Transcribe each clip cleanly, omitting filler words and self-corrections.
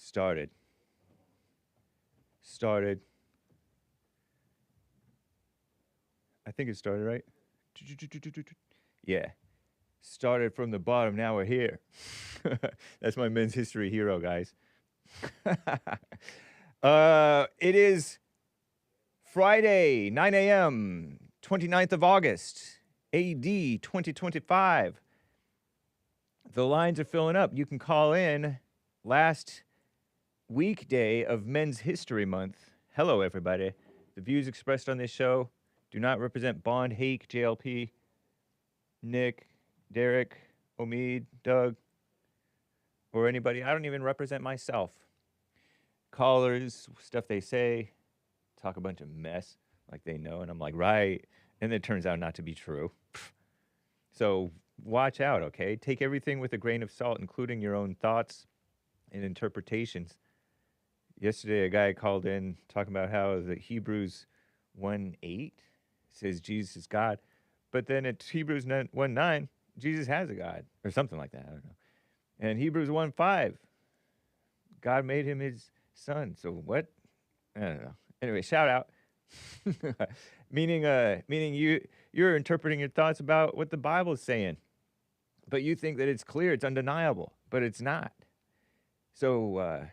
Started. I think it started, right? Yeah. Started from the bottom, now we're here. That's my men's history hero, guys. It is Friday, 9 a.m., 29th of August, AD 2025. The lines are filling up. You can call in last weekday of Men's History Month. Hello, everybody. The views expressed on this show do not represent Bond, Hake, JLP, Nick, Derek, Omid, Doug, or anybody. I don't even represent myself. Callers, stuff they say, talk a bunch of mess like they know, and I'm like, right. And it turns out not to be true. So watch out, okay? Take everything with a grain of salt, including your own thoughts and interpretations. Yesterday, a guy called in talking about how the Hebrews 1:8 says Jesus is God, but then at Hebrews 1:9, Jesus has a God, or something like that, I don't know. And Hebrews 1:5, God made him his son. So what? I don't know. Anyway, shout out. meaning you're interpreting your thoughts about what the Bible is saying, but you think that it's clear, it's undeniable, but it's not. So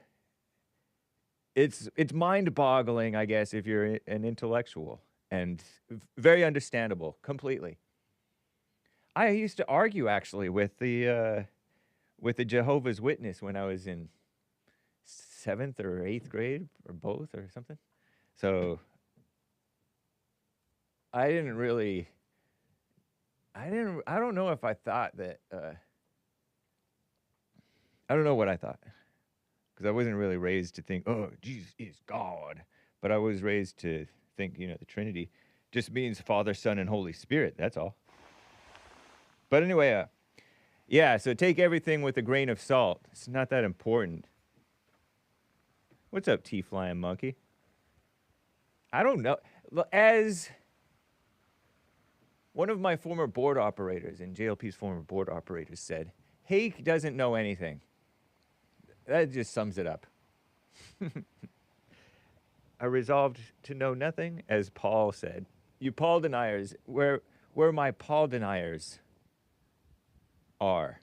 it's mind-boggling, I guess, if you're an intellectual, and very understandable completely. I used to argue actually with the Jehovah's Witness when I was in 7th or 8th grade, or both, or something. So I don't know if I thought that, I don't know what I thought. Because I wasn't really raised to think, oh, Jesus is God. But I was raised to think, the Trinity just means Father, Son, and Holy Spirit. That's all. But anyway, yeah, so take everything with a grain of salt. It's not that important. What's up, T-Flying Monkey? I don't know. As one of my former board operators, and JLP's former board operators said, Hake doesn't know anything. That just sums it up. I resolved to know nothing, as Paul said. You Paul deniers, where my Paul deniers are.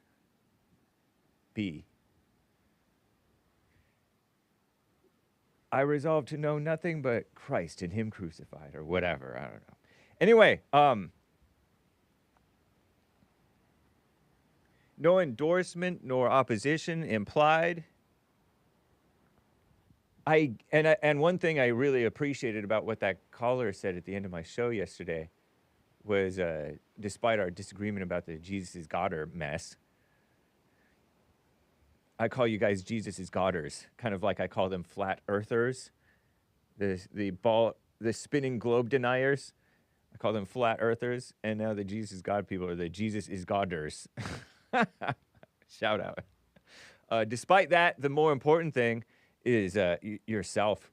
Be. I resolved to know nothing but Christ and him crucified, or whatever, I don't know. Anyway, no endorsement nor opposition implied. And one thing I really appreciated about what that caller said at the end of my show yesterday was, despite our disagreement about the Jesus is Godder mess, I call you guys Jesus is Godders, kind of like I call them flat earthers, the spinning globe deniers. I call them flat earthers, and now the Jesus is God people are the Jesus is Godders. Shout out. Despite that, the more important thing is yourself.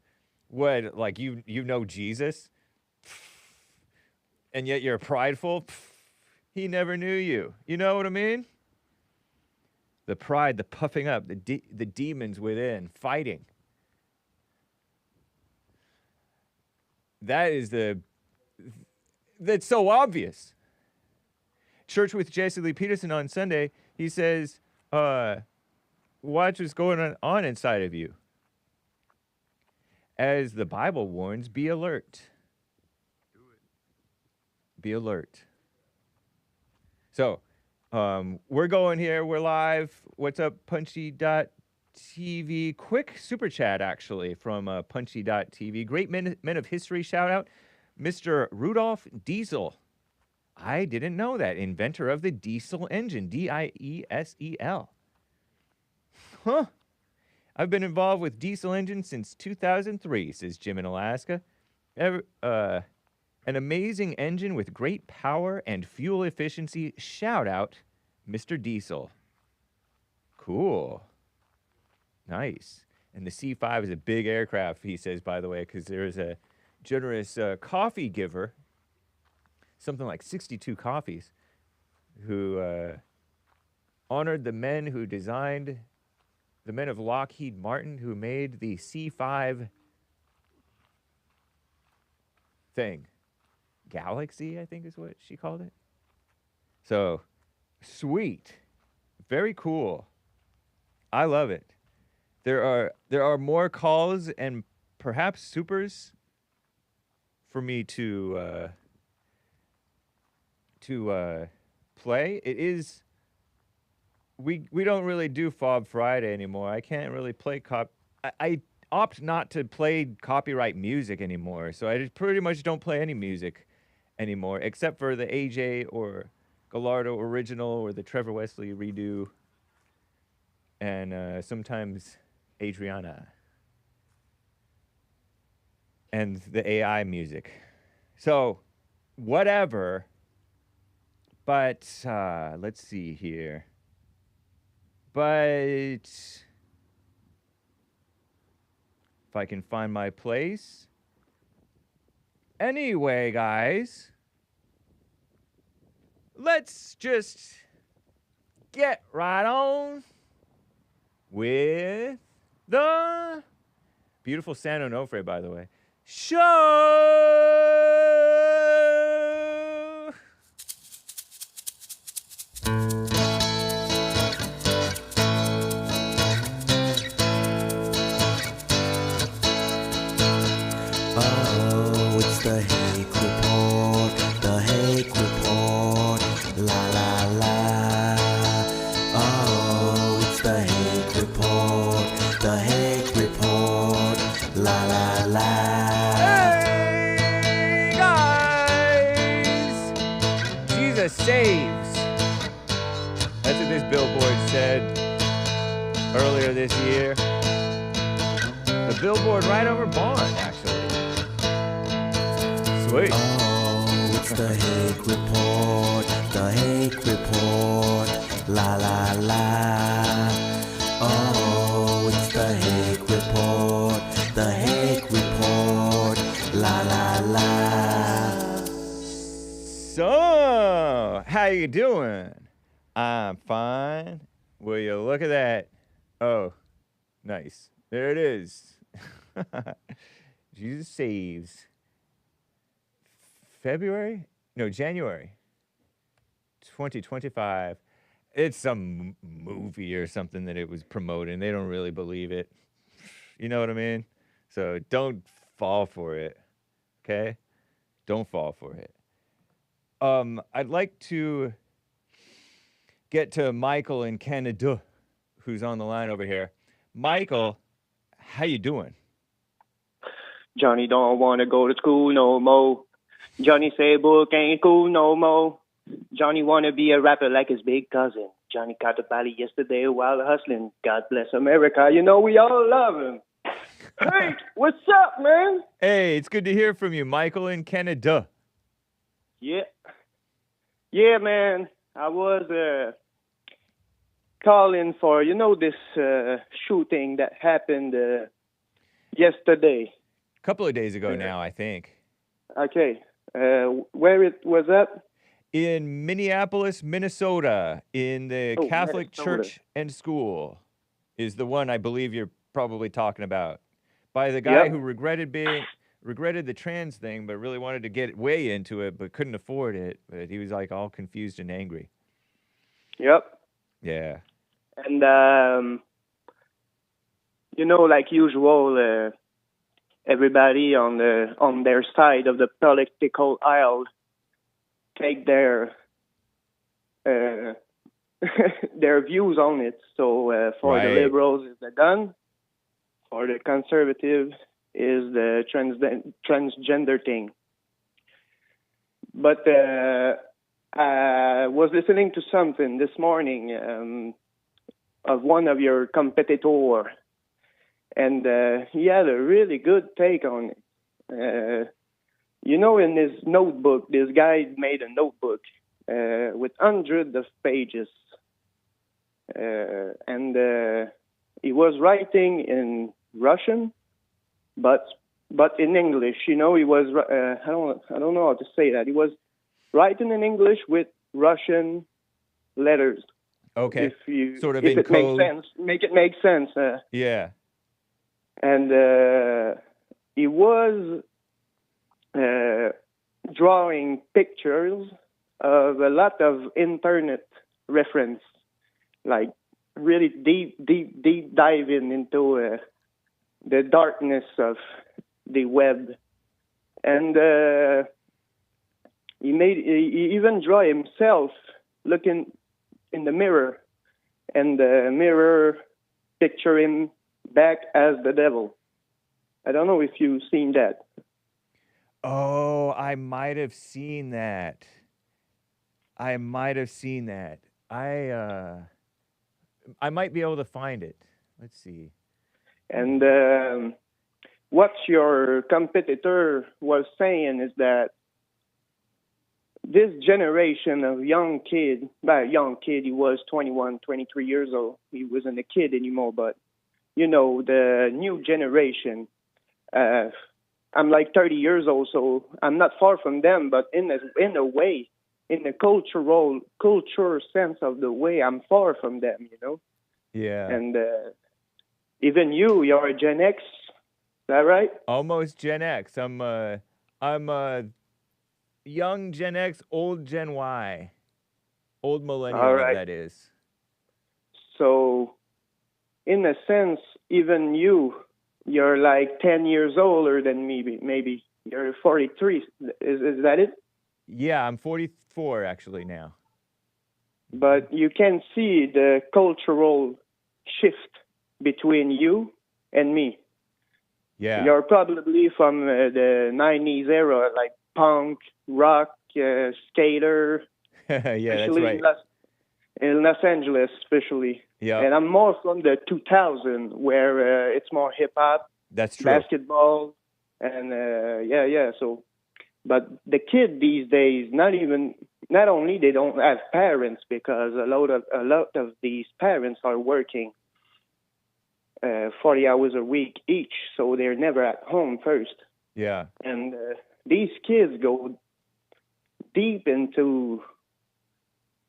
What, like you know Jesus, and yet you're prideful? He never knew you. You know what I mean? The pride, the puffing up, the demons within, fighting. That's so obvious. Church with Jesse Lee Peterson on Sunday, he says, watch what's going on inside of you. As the Bible warns, be alert. Do it. Be alert. So, we're going here. We're live. What's up, Punchy.tv? Quick super chat, actually, from Punchy.tv. Great men of history shout out, Mr. Rudolph Diesel. I didn't know that. Inventor of the diesel engine. Diesel. Huh. I've been involved with diesel engines since 2003, says Jim in Alaska. An amazing engine with great power and fuel efficiency. Shout out, Mr. Diesel. Cool. Nice. And the C-5 is a big aircraft, he says, by the way, because there is a generous coffee giver, something like 62 coffees, who honored the men who designed the men of Lockheed Martin who made the C5 thing. Galaxy, I think is what she called it. So, sweet. Very cool. I love it. There are more calls and perhaps supers for me to play. It is we don't really do Fob Friday anymore. I can't really play I opt not to play copyright music anymore. So I just pretty much don't play any music anymore except for the AJ or Gallardo original or the Trevor Wesley redo and sometimes Adriana and the AI music. So whatever. But let's see here. But if I can find my place. Anyway, guys, let's just get right on with the beautiful San Onofre, by the way. Show! Oh, it's the Hake Report, the Hake Report, la la la. Oh, it's the Hake Report, the Hake Report, la la la. Hey, guys! Jesus saves. That's what this billboard said earlier this year. The billboard right over Bond, actually. Sweet. Oh, it's the Hake Report, the Hake Report, la la la. Oh, it's the Hake Report, the Hake Report, la la la. So, how you doing? I'm fine. Will you look at that? Oh, nice. There it is. Jesus saves. January 2025. It's some movie or something that it was promoting. They don't really believe it. You know what I mean? So don't fall for it. Okay? Don't fall for it. I'd like to get to Michael in Canada, who's on the line over here. Michael, how you doing? Johnny don't want to go to school no more. Johnny say book ain't cool no more. Johnny want to be a rapper like his big cousin. Johnny caught the body yesterday while hustling. God bless America. You know we all love him. Hey, what's up, man? Hey, it's good to hear from you, Michael in Canada. Yeah. Yeah, man. I was calling for, this shooting that happened yesterday. A couple of days ago now, I think. Okay. Where it was at? In Minneapolis, Minnesota, in the Catholic Minnesota. Church and School, is the one I believe you're probably talking about. By the guy who regretted the trans thing, but really wanted to get way into it, but couldn't afford it. But he was like all confused and angry. Yep. Yeah. And, like usual, everybody on their side of the political aisle take their their views on it. So for the liberals is the gun, for the conservative is the transgender thing. But I was listening to something this morning of one of your competitors, and he had a really good take on it. In his notebook, this guy made a notebook with hundreds of pages. And he was writing in Russian, but in English. He was, I don't know how to say that. He was writing in English with Russian letters. Okay. Sort of if in it makes code. sense, make it make sense. Yeah. And he was drawing pictures of a lot of internet reference, like really deep diving into the darkness of the web. And he even draw himself looking in the mirror, and the mirror picture him back as the devil. I don't know if you've seen that. Oh, I might have seen that. I might be able to find it. Let's see. And what your competitor was saying is that this generation of young kid, he was 21, 23 years old. He wasn't a kid anymore, but, the new generation, I'm like 30 years old, so I'm not far from them, but in a way, in the culture sense of the way, I'm far from them, Yeah. And even you're a Gen X, is that right? Almost Gen X. I'm young Gen X, old Gen Y. Old millennial, All right. that is. So, in a sense, even you're like 10 years older than me, maybe. You're 43. Is that it? Yeah, I'm 44 actually now. But you can see the cultural shift between you and me. Yeah. You're probably from the 90s era, like punk, rock, skater. Yeah, that's right. In Los Angeles, especially. Yeah. And I'm more from the 2000, where it's more hip hop. That's true. Basketball, and So, but the kid these days, not only they don't have parents, because a lot of these parents are working 40 hours a week each, so they're never at home first. Yeah. And these kids go deep into,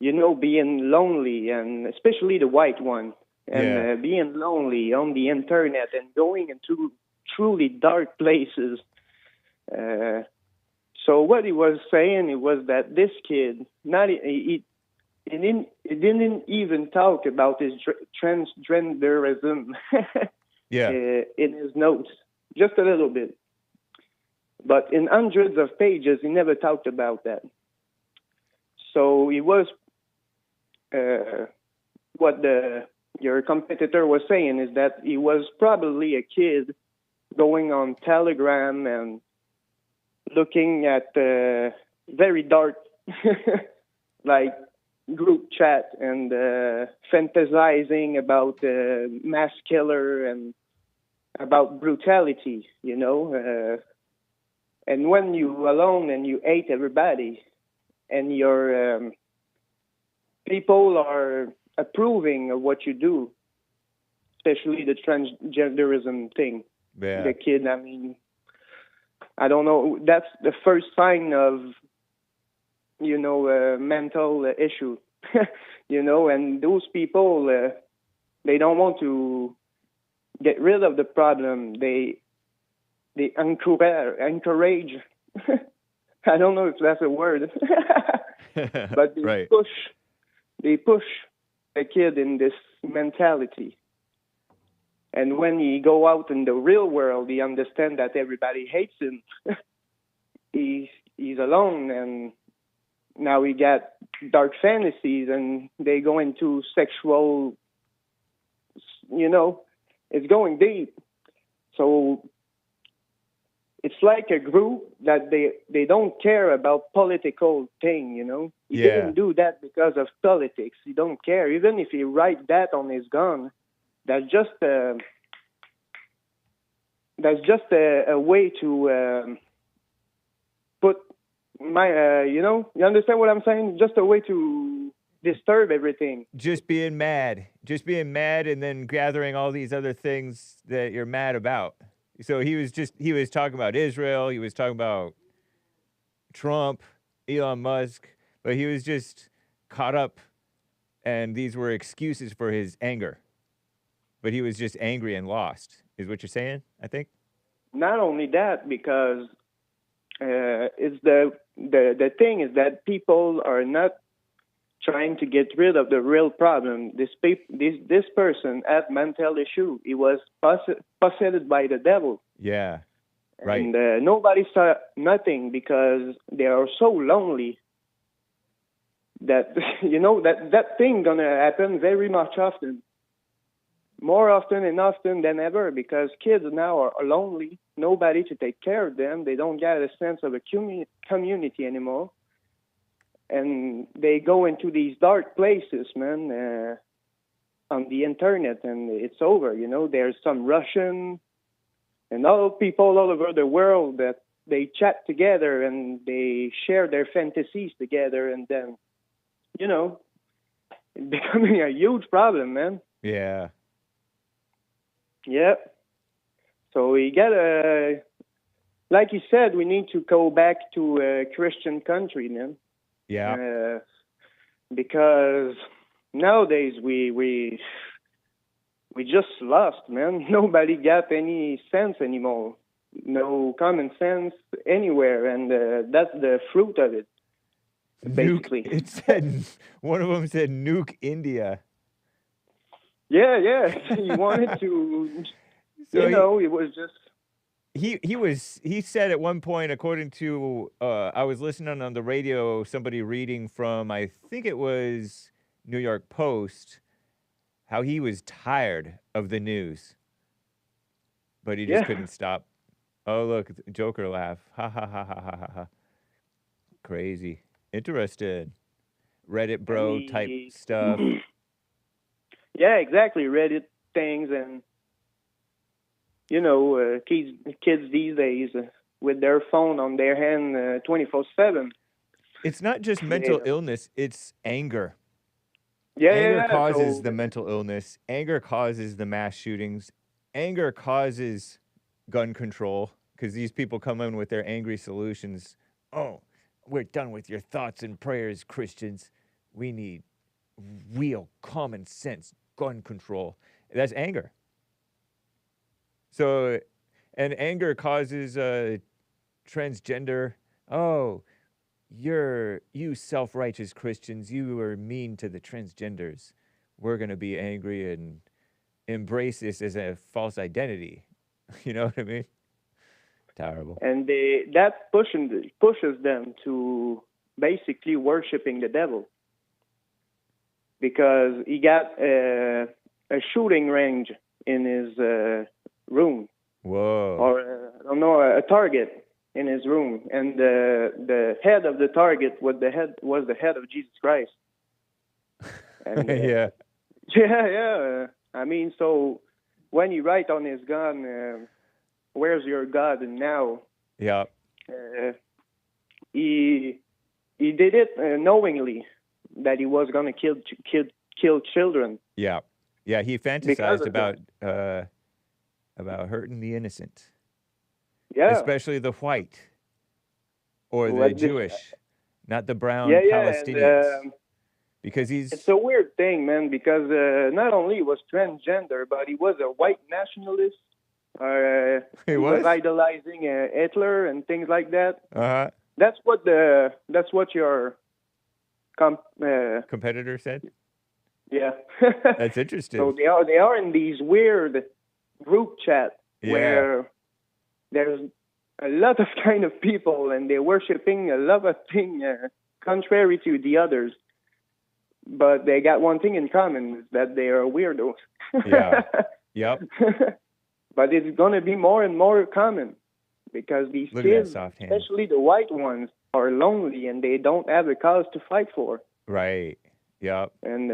being lonely, and especially the white one, and being lonely on the internet and going into truly dark places. So what he was saying was that this kid, he didn't even talk about his transgenderism in his notes, just a little bit. But in hundreds of pages, he never talked about that. So he was, what your competitor was saying is that he was probably a kid going on Telegram and looking at very dark, like, group chat, and fantasizing about mass killer and about brutality, and when you alone and you hate everybody, and your people are approving of what you do, especially the transgenderism thing. Yeah. The kid, I don't know. That's the first sign of, mental issue, and those people, they don't want to get rid of the problem. They encourage. I don't know if that's a word, but they push the kid in this mentality. And when he go out in the real world, he understand that everybody hates him. He's alone, and now he got dark fantasies, and they go into sexual, it's going deep. So it's like a group that they don't care about political thing, He didn't do that because of politics. He don't care. Even if he write that on his gun, that's just a way to put my, you understand what I'm saying? Just a way to disturb everything. Just being mad, and then gathering all these other things that you're mad about. So he was talking about Israel. He was talking about Trump, Elon Musk, but he was just caught up and these were excuses for his anger. But he was just angry and lost, is what you're saying, I think? Not only that, because it's the thing is that people are not trying to get rid of the real problem. This person had mental issue. He was possessed by the devil. Yeah, right. And nobody saw nothing because they are so lonely that, that thing going to happen very much often. More often and often than ever, because kids now are lonely. Nobody to take care of them. They don't get a sense of a community anymore. And they go into these dark places, man, on the internet, and it's over. There's some Russian and all people all over the world that they chat together and they share their fantasies together, and then, it's becoming a huge problem, man. Yeah. Yeah. So we gotta, like you said, we need to go back to a Christian country, man. Yeah. Because nowadays we just lost, man. Nobody got any sense anymore. No common sense anywhere, and that's the fruit of it. Basically, it said one of them said nuke India. Yeah. He wanted to, so it was just. He said at one point, according to I was listening on the radio, somebody reading from, I think it was New York Post, how he was tired of the news, but he just couldn't stop. Oh, look, Joker laugh. Ha ha ha ha ha ha. Crazy. Interested. Reddit bro type stuff. Yeah, exactly. Reddit things, and kids these days with their phone on their hand 24/7. It's not just mental illness; it's anger. Yeah, anger causes the mental illness. Anger causes the mass shootings. Anger causes gun control, because these people come in with their angry solutions. Oh, we're done with your thoughts and prayers, Christians. We need real common sense gun control. That's anger. So, and anger causes transgender. Oh, you self-righteous Christians, you are mean to the transgenders. We're going to be angry and embrace this as a false identity. You know what I mean? Terrible. And that pushes them to basically worshiping the devil, because he got a shooting range in his room. Whoa. Or I don't know, a target in his room, and the head of the target was the head of Jesus Christ. And, yeah. Yeah. I mean, so when he write on his gun, "Where's your God now?" Yeah. He did it knowingly that he was going to kill children. Yeah. Yeah. He fantasized about hurting the innocent. Yeah. Especially the white or the Jewish, not the brown Palestinians. And, because it's a weird thing, man, because not only he was transgender, but he was a white nationalist. He was idolizing Hitler and things like that. Uh-huh. That's what your competitor said? Yeah. That's interesting. So they are in these weird group chat where there's a lot of kind of people, and they're worshiping a lot of things contrary to the others. But they got one thing in common, that they are weirdos. Yeah. Yep. But it's going to be more and more common, because these kids, especially the white ones, are lonely and they don't have a cause to fight for. Right. Yep. And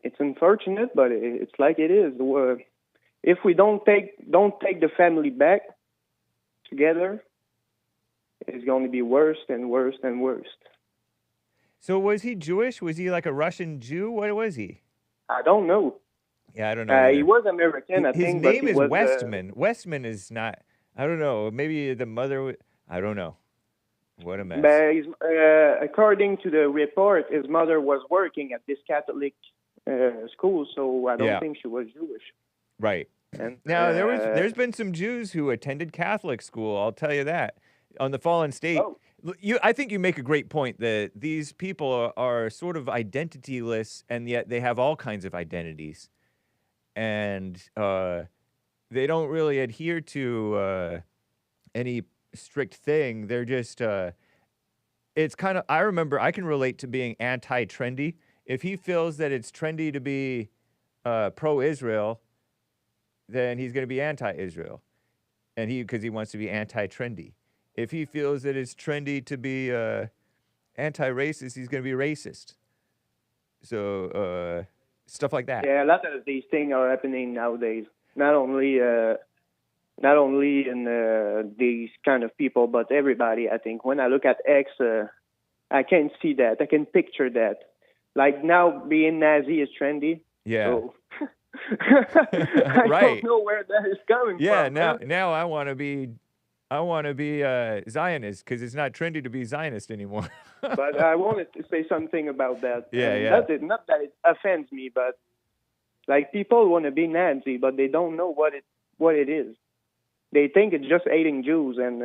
it's unfortunate, but it's like it is. If we don't take the family back together, it's going to be worse and worse and worse. So was he Jewish? Was he like a Russian Jew? What was he? I don't know. Yeah, I don't know. He was American, I think. His name is Westman. Westman is not, I don't know. Maybe the mother, I don't know. What a mess. But according to the report, his mother was working at this Catholic school, so I don't think she was Jewish. Right. And now there's been some Jews who attended Catholic school. I'll tell you that on the fallen state. Oh. I think you make a great point that these people are sort of identityless, and yet they have all kinds of identities, and they don't really adhere to any strict thing. They're just it's kind of, I remember, I can relate to being anti-trendy. If he feels that it's trendy to be pro-Israel, then he's going to be anti-Israel, and because he wants to be anti-trendy. If he feels that it's trendy to be anti-racist, he's going to be racist. So stuff like that. Yeah, a lot of these things are happening nowadays. Not only in these kind of people, but everybody. I think when I look at X, I can see that. I can picture that. Like now, being Nazi is trendy. Yeah. So I right. don't know where that is coming from. Yeah. Now I want to be Zionist because it's not trendy to be Zionist anymore. But I wanted to say something about that. Yeah. Not that it offends me, but like people want to be Nazi, but they don't know what it is. They think it's just hating Jews, and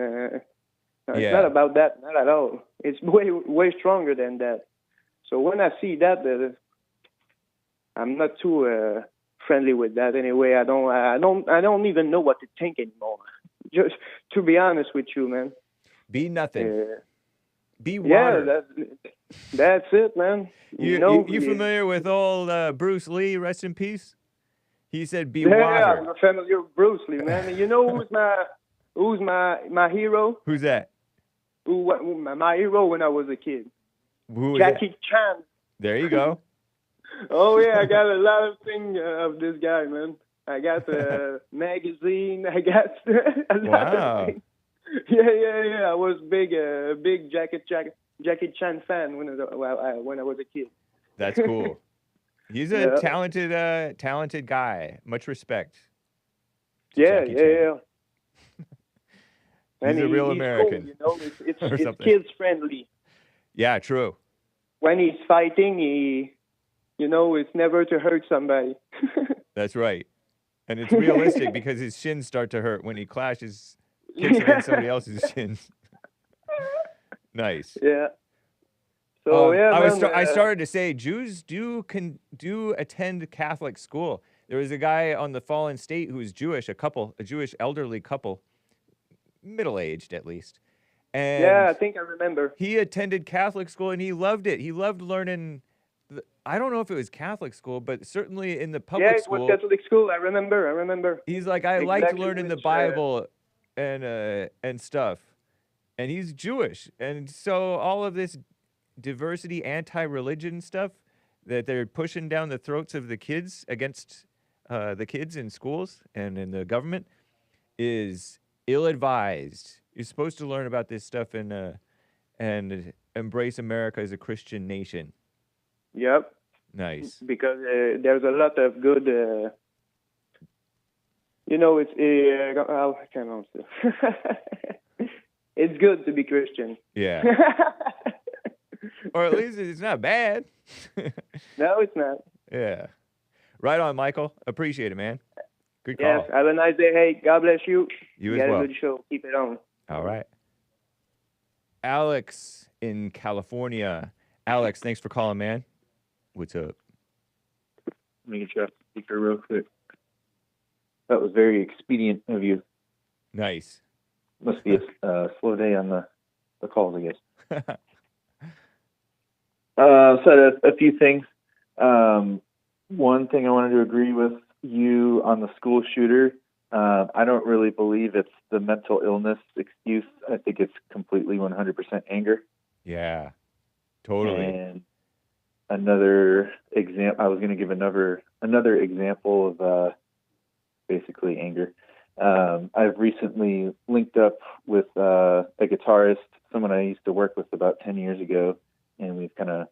it's not about that, not at all. It's way stronger than that. So when I see that, I'm not too friendly with that. Anyway, I don't even know what to think anymore. Just to be honest with you, man. Be nothing. Be water. Yeah, that's it, man. You familiar with old Bruce Lee? Rest in peace. He said, "Be water." Yeah, I'm familiar with Bruce Lee, man. And you know who's my hero? Who's that? My hero when I was a kid. Who is Jackie Chan. There you go. Oh yeah, I got a lot of things of this guy, man. I got a magazine. I got a lot of things. Yeah. I was big Jackie Chan fan when I was a kid. That's cool. He's a talented guy. Much respect. Yeah. He's a real American. Cool, it's kids friendly. Yeah, true. When he's fighting, it's never to hurt somebody. That's right. And it's realistic because his shins start to hurt when he kicks against somebody else's shins. Nice. Yeah. So I started to say Jews do attend Catholic school. There was a guy on the fallen state who was Jewish, a Jewish elderly couple, middle-aged at least. And yeah, I think I remember. He attended Catholic school and he loved it. He loved learning. I don't know if it was Catholic school, but certainly in the public school. Yeah, it was Catholic school. I remember. He's like, I liked learning the Bible and stuff. And he's Jewish. And so all of this diversity, anti-religion stuff that they're pushing down the throats of the kids against the kids in schools and in the government is ill-advised. You're supposed to learn about this stuff and embrace America as a Christian nation. Yep. Nice. Because there's a lot of good, it's good to be Christian. Yeah. Or at least it's not bad. No, it's not. Yeah. Right on, Michael. Appreciate it, man. Good call. Yes, have a nice day. Hey, God bless you. You as well. Got a good show. Keep it on. All right. Alex in California. Alex, thanks for calling, man. What's up? Let me get you off the speaker real quick. That was very expedient of you. Nice. Must be a slow day on the calls, I guess. Said a few things. One thing I wanted to agree with you on the school shooter. I don't really believe it's the mental illness excuse. I think it's completely 100% anger. Yeah, totally. And another example, I was going to give another example of basically anger. I've recently linked up with a guitarist, someone I used to work with about 10 years ago, and we've kind of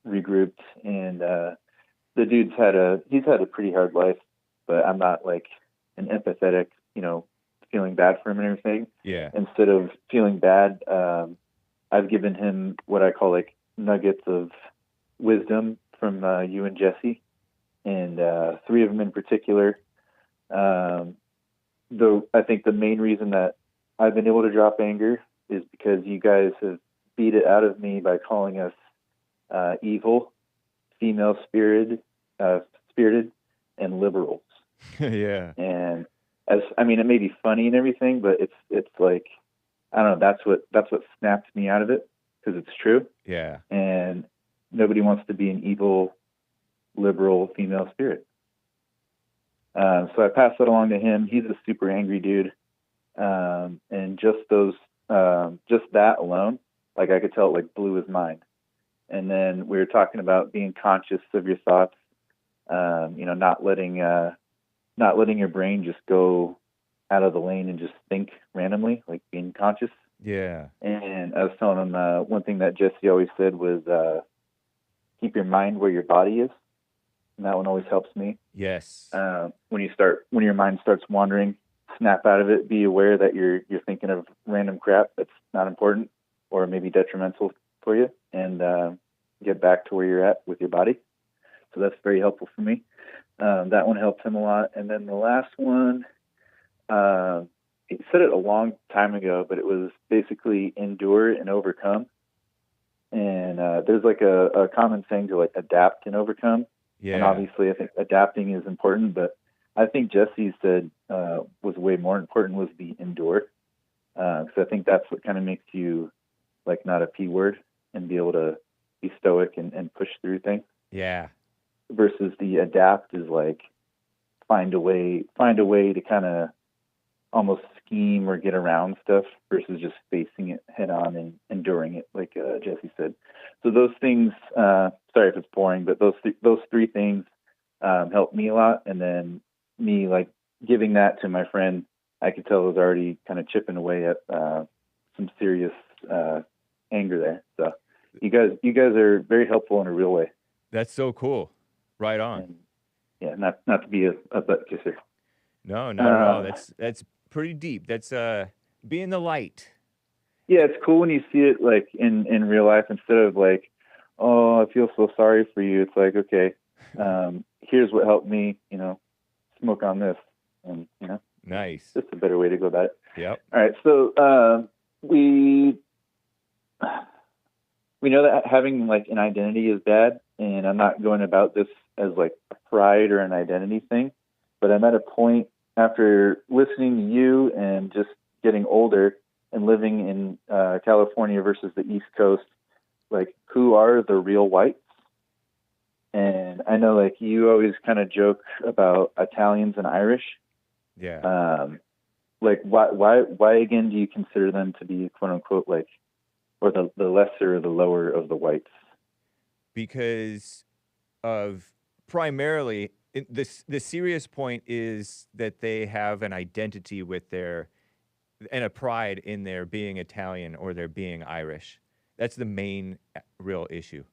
regrouped. And the dude's had a pretty hard life, but I'm not like an empathetic, feeling bad for him and everything. Yeah. Instead of feeling bad, I've given him what I call like nuggets of wisdom from you and Jesse, and 3 of them in particular. Though I think the main reason that I've been able to drop anger is because you guys have beat it out of me by calling us evil, female spirited, and liberals. Yeah. And it may be funny and everything, but it's like, I don't know. That's what snapped me out of it, because it's true. Yeah. And nobody wants to be an evil, liberal female spirit. So I passed that along to him. He's a super angry dude. And just that alone, like I could tell it like blew his mind. And then we were talking about being conscious of your thoughts, not letting your brain just go out of the lane and just think randomly, like being conscious. Yeah. And I was telling him one thing that Jesse always said was keep your mind where your body is. And that one always helps me. Yes. When your mind starts wandering, snap out of it. Be aware that you're thinking of random crap that's not important or maybe detrimental for you, and get back to where you're at with your body. So that's very helpful for me. That one helped him a lot. And then the last one, he said it a long time ago, but it was basically endure and overcome. And there's like a common saying to like adapt and overcome. Yeah. And obviously I think adapting is important, but I think Jesse said was way more important was the endure. Because I think that's what kind of makes you like not a P word and be able to be stoic and push through things. Yeah. Versus the adapt is like find a way to kind of almost scheme or get around stuff versus just facing it head on and enduring it, like Jesse said. So those things, sorry if it's boring, but those 3 things helped me a lot. And then me like giving that to my friend, I could tell was already kind of chipping away at some serious anger there. So you guys are very helpful in a real way. That's so cool. Right on. And, yeah, not to be a butt kisser. No, not at all. That's pretty deep. That's being the light. Yeah, it's cool when you see it like in real life instead of like, oh, I feel so sorry for you. It's like, okay, here's what helped me, smoke on this, and Nice. just a better way to go about it. Yep. All right, so we know that having like an identity is bad, and I'm not going about this as like a pride or an identity thing, but I'm at a point after listening to you and just getting older and living in California versus the East Coast, like who are the real whites? And I know like you always kind of joke about Italians and Irish. Yeah. Like why again do you consider them to be quote unquote like, or the lesser or the lower of the whites? Because of primarily the serious point is that they have an identity with and a pride in their being Italian or their being Irish. That's the main real issue.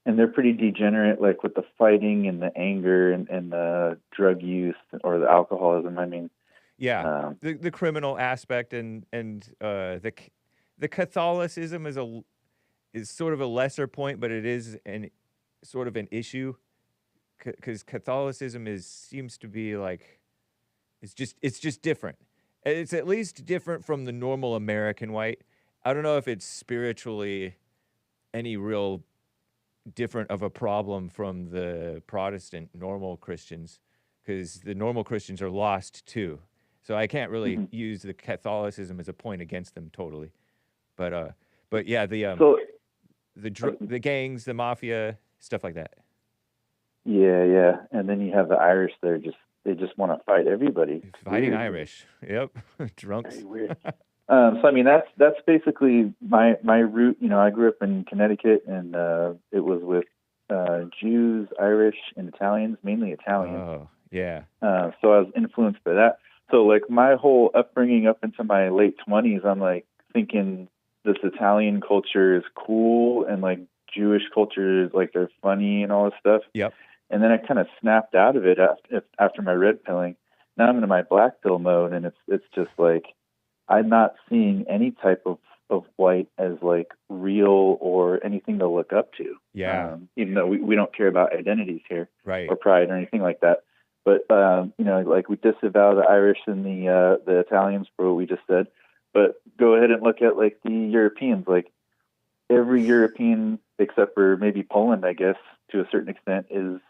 And they're pretty degenerate, like with the fighting and the anger and the drug use or the alcoholism. I mean, yeah, the criminal aspect and the Catholicism is sort of a lesser point, but it is sort of an issue because Catholicism seems to be like it's just different. It's at least different from the normal American white. I don't know if it's spiritually any real different of a problem from the Protestant normal Christians, because the normal Christians are lost too. So I can't really use the Catholicism as a point against them totally. But yeah, the gangs, the mafia, stuff like that. Yeah, and then you have the Irish. They just want to fight everybody. Fighting Weird. Irish. Yep, drunks. Very weird. So I mean that's basically my root. I grew up in Connecticut, and it was with Jews, Irish, and Italians, mainly Italian. Oh, yeah. So I was influenced by that. So like my whole upbringing up into my late 20s, I'm like thinking this Italian culture is cool and like Jewish culture is like they're funny and all this stuff. Yep. And then I kind of snapped out of it after my red pilling. Now I'm into my black pill mode, and it's just like I'm not seeing any type of of white as like real or anything to look up to. Yeah. Even though we don't care about identities here Right. or pride or anything like that. But like we disavow the Irish and the Italians for what we just said. But go ahead and look at like the Europeans. Like every European except for maybe Poland, I guess, to a certain extent, is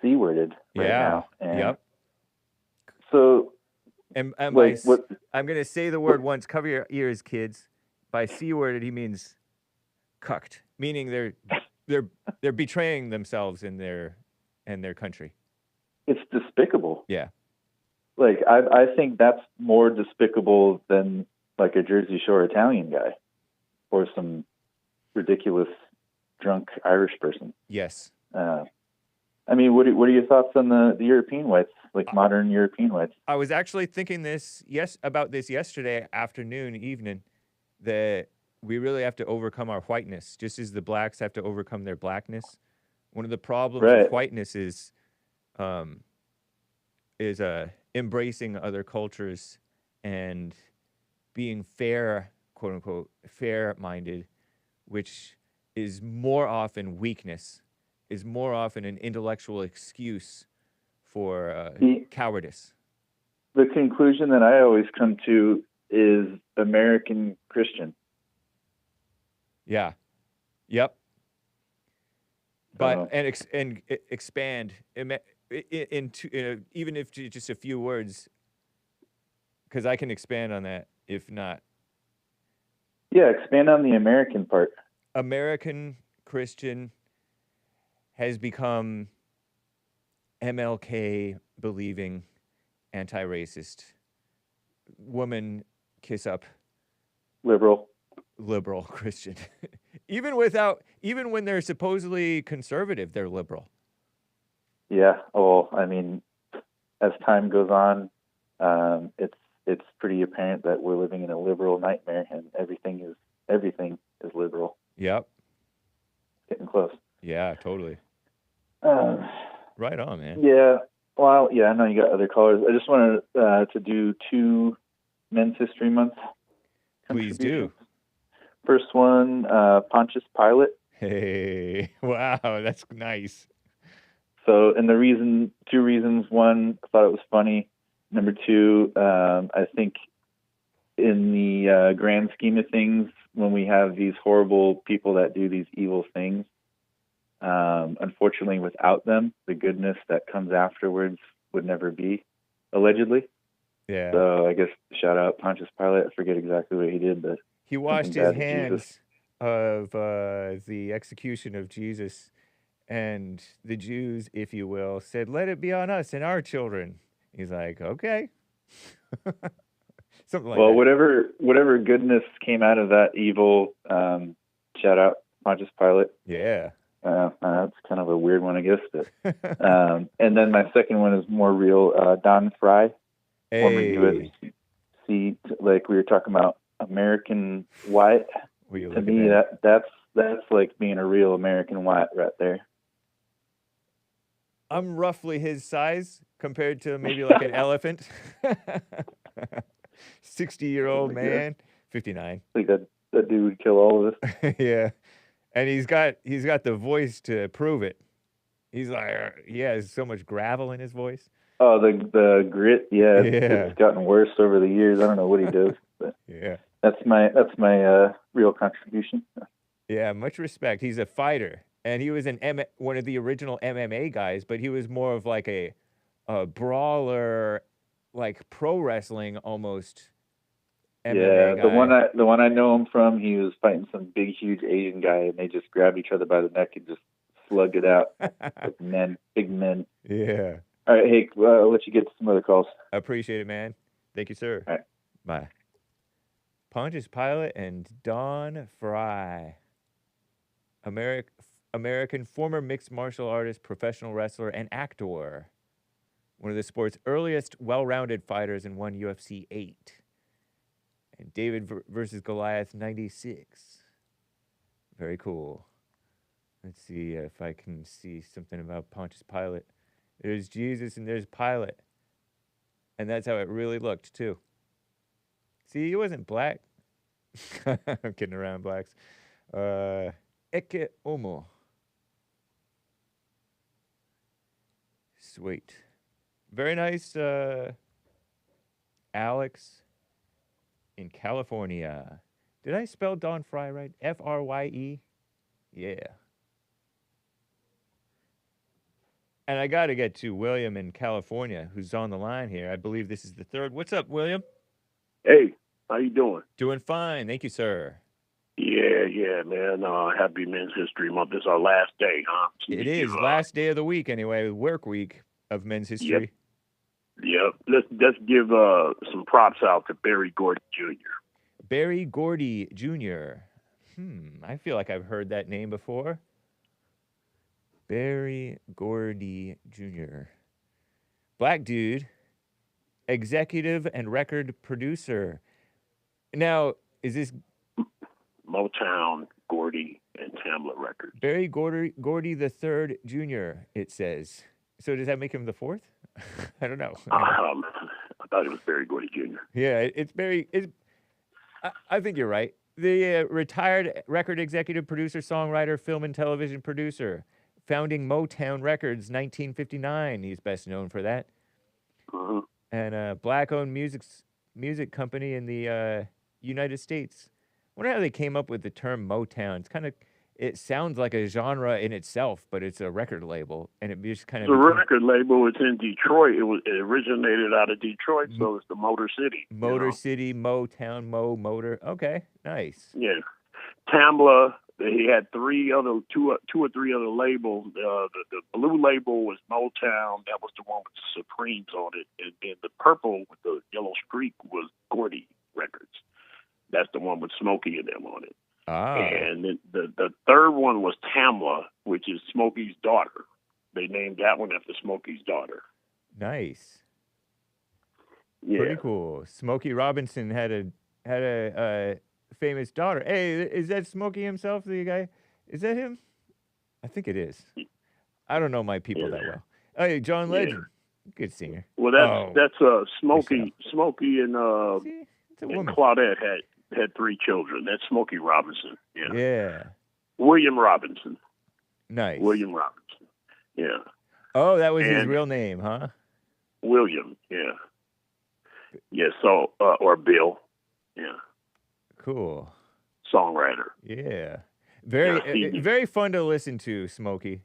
C-worded right now. And Yep. so And like what? I'm gonna say the word once. Cover your ears, kids. By C-worded, he means cucked, meaning they're betraying themselves in their country. It's despicable. Yeah. Like I think that's more despicable than like a Jersey Shore Italian guy or some ridiculous drunk Irish person. Yes. I mean, what are your thoughts on the European whites, like modern European whites? I was actually thinking about this yesterday afternoon, evening, that we really have to overcome our whiteness, just as the blacks have to overcome their blackness. One of the problems with whiteness is embracing other cultures and being fair, quote unquote, fair-minded, which is more often weakness, is more often an intellectual excuse for cowardice. The conclusion that I always come to is American Christian. Yeah. Yep. But expand into even if just a few words, because I can expand on that. If not, yeah, expand on the American part. American Christian has become MLK believing, anti-racist, woman kiss up, liberal Christian. even when they're supposedly conservative, they're liberal. Yeah. Well, I mean, as time goes on, it's pretty apparent that we're living in a liberal nightmare, and everything is liberal. Yep. Getting close. Yeah, totally. Right on, man. Yeah. Well, yeah, I know you got other callers. I just wanted to do 2 Men's History Month. Please do. First one, Pontius Pilate. Hey, wow, that's nice. So, and 2 reasons. One, I thought it was funny. Number 2, I think in the grand scheme of things, when we have these horrible people that do these evil things, unfortunately, without them, the goodness that comes afterwards would never be, allegedly. Yeah. So I guess shout out Pontius Pilate. I forget exactly what he did, but he washed his hands of the execution of Jesus, and the Jews, if you will, said, "Let it be on us and our children." He's like, "Okay." Something like that. Well, whatever goodness came out of that evil, shout out Pontius Pilate. Yeah. That's kind of a weird one, I guess. But and then my second one is more real. Don Frye, former USC, like we were talking about American white. To me, that's like being a real American white right there. I'm roughly his size compared to maybe like an elephant. 60-year-old man, 59. I think that dude would kill all of us. Yeah. And he's got the voice to prove it. He's like, he has so much gravel in his voice. Oh, the grit, yeah. It's gotten worse over the years. I don't know what he does, but yeah, that's my real contribution. Yeah, much respect. He's a fighter, and he was one of the original MMA guys, but he was more of like a brawler, like pro wrestling almost. MMA guy. The one I know him from, he was fighting some big, huge Asian guy, and they just grabbed each other by the neck and just slugged it out. Like men, big men. Yeah. All right, Hake, I'll let you get to some other calls. I appreciate it, man. Thank you, sir. All right. Bye. Pontius Pilate and Don Frye. American former mixed martial artist, professional wrestler, and actor. One of the sport's earliest well-rounded fighters and won UFC 8. And David versus Goliath 96. Very cool. Let's see if I can see something about Pontius Pilate. There's Jesus and there's Pilate. And that's how it really looked, too. See, he wasn't black. I'm kidding around, blacks. Eke Omo. Sweet. Very nice, Alex in California. Did I spell Don Frye right? Frye? Yeah. And I got to get to William in California, who's on the line here. I believe this is the third. What's up, William? Hey, how you doing? Doing fine. Thank you, sir. Yeah, man. Happy Men's History Month. This is our last day, huh? So It is last day of the week, anyway, work week of men's history. Yep. Let's give some props out to Berry Gordy Jr. Berry Gordy Jr. I feel like I've heard that name before. Berry Gordy Jr. Black dude, executive and record producer. Now, is this Motown, Gordy, and Tamla Records. Berry Gordy the Third Jr., it says. So does that make him the fourth? I don't know. I thought it was Berry Gordy Jr. Yeah, it's Berry. I think you're right. The retired record executive producer, songwriter, film and television producer, founding Motown Records, 1959. He's best known for that. Mm-hmm. And a black-owned music company in the United States. I wonder how they came up with the term Motown. It sounds like a genre in itself, but it's a record label, and it just kind of. The record label. It's in Detroit. It originated out of Detroit, so it's the Motor City. Motor City, Motown, Motor. Okay, nice. Yeah, Tamla. He had two or three other labels. The blue label was Motown. That was the one with the Supremes on it, and then the purple with the yellow streak was Gordy Records. That's the one with Smokey and them on it. Ah. And then the third one was Tamla, which is Smokey's daughter. They named that one after Smokey's daughter. Nice. Yeah. Pretty cool. Smokey Robinson had a famous daughter. Hey, is that Smokey himself, the guy? Is that him? I think it is. I don't know my people that well. Hey, John Legend. Good singer. Well, that's Smokey and See? It's a woman. Claudette had three children. That's Smokey Robinson. Yeah. Yeah. William Robinson. Nice. William Robinson. Yeah. Oh, that was his real name, huh? William. Yeah. Yeah. So, or Bill. Yeah. Cool. Songwriter. Yeah. Very fun to listen to, Smokey.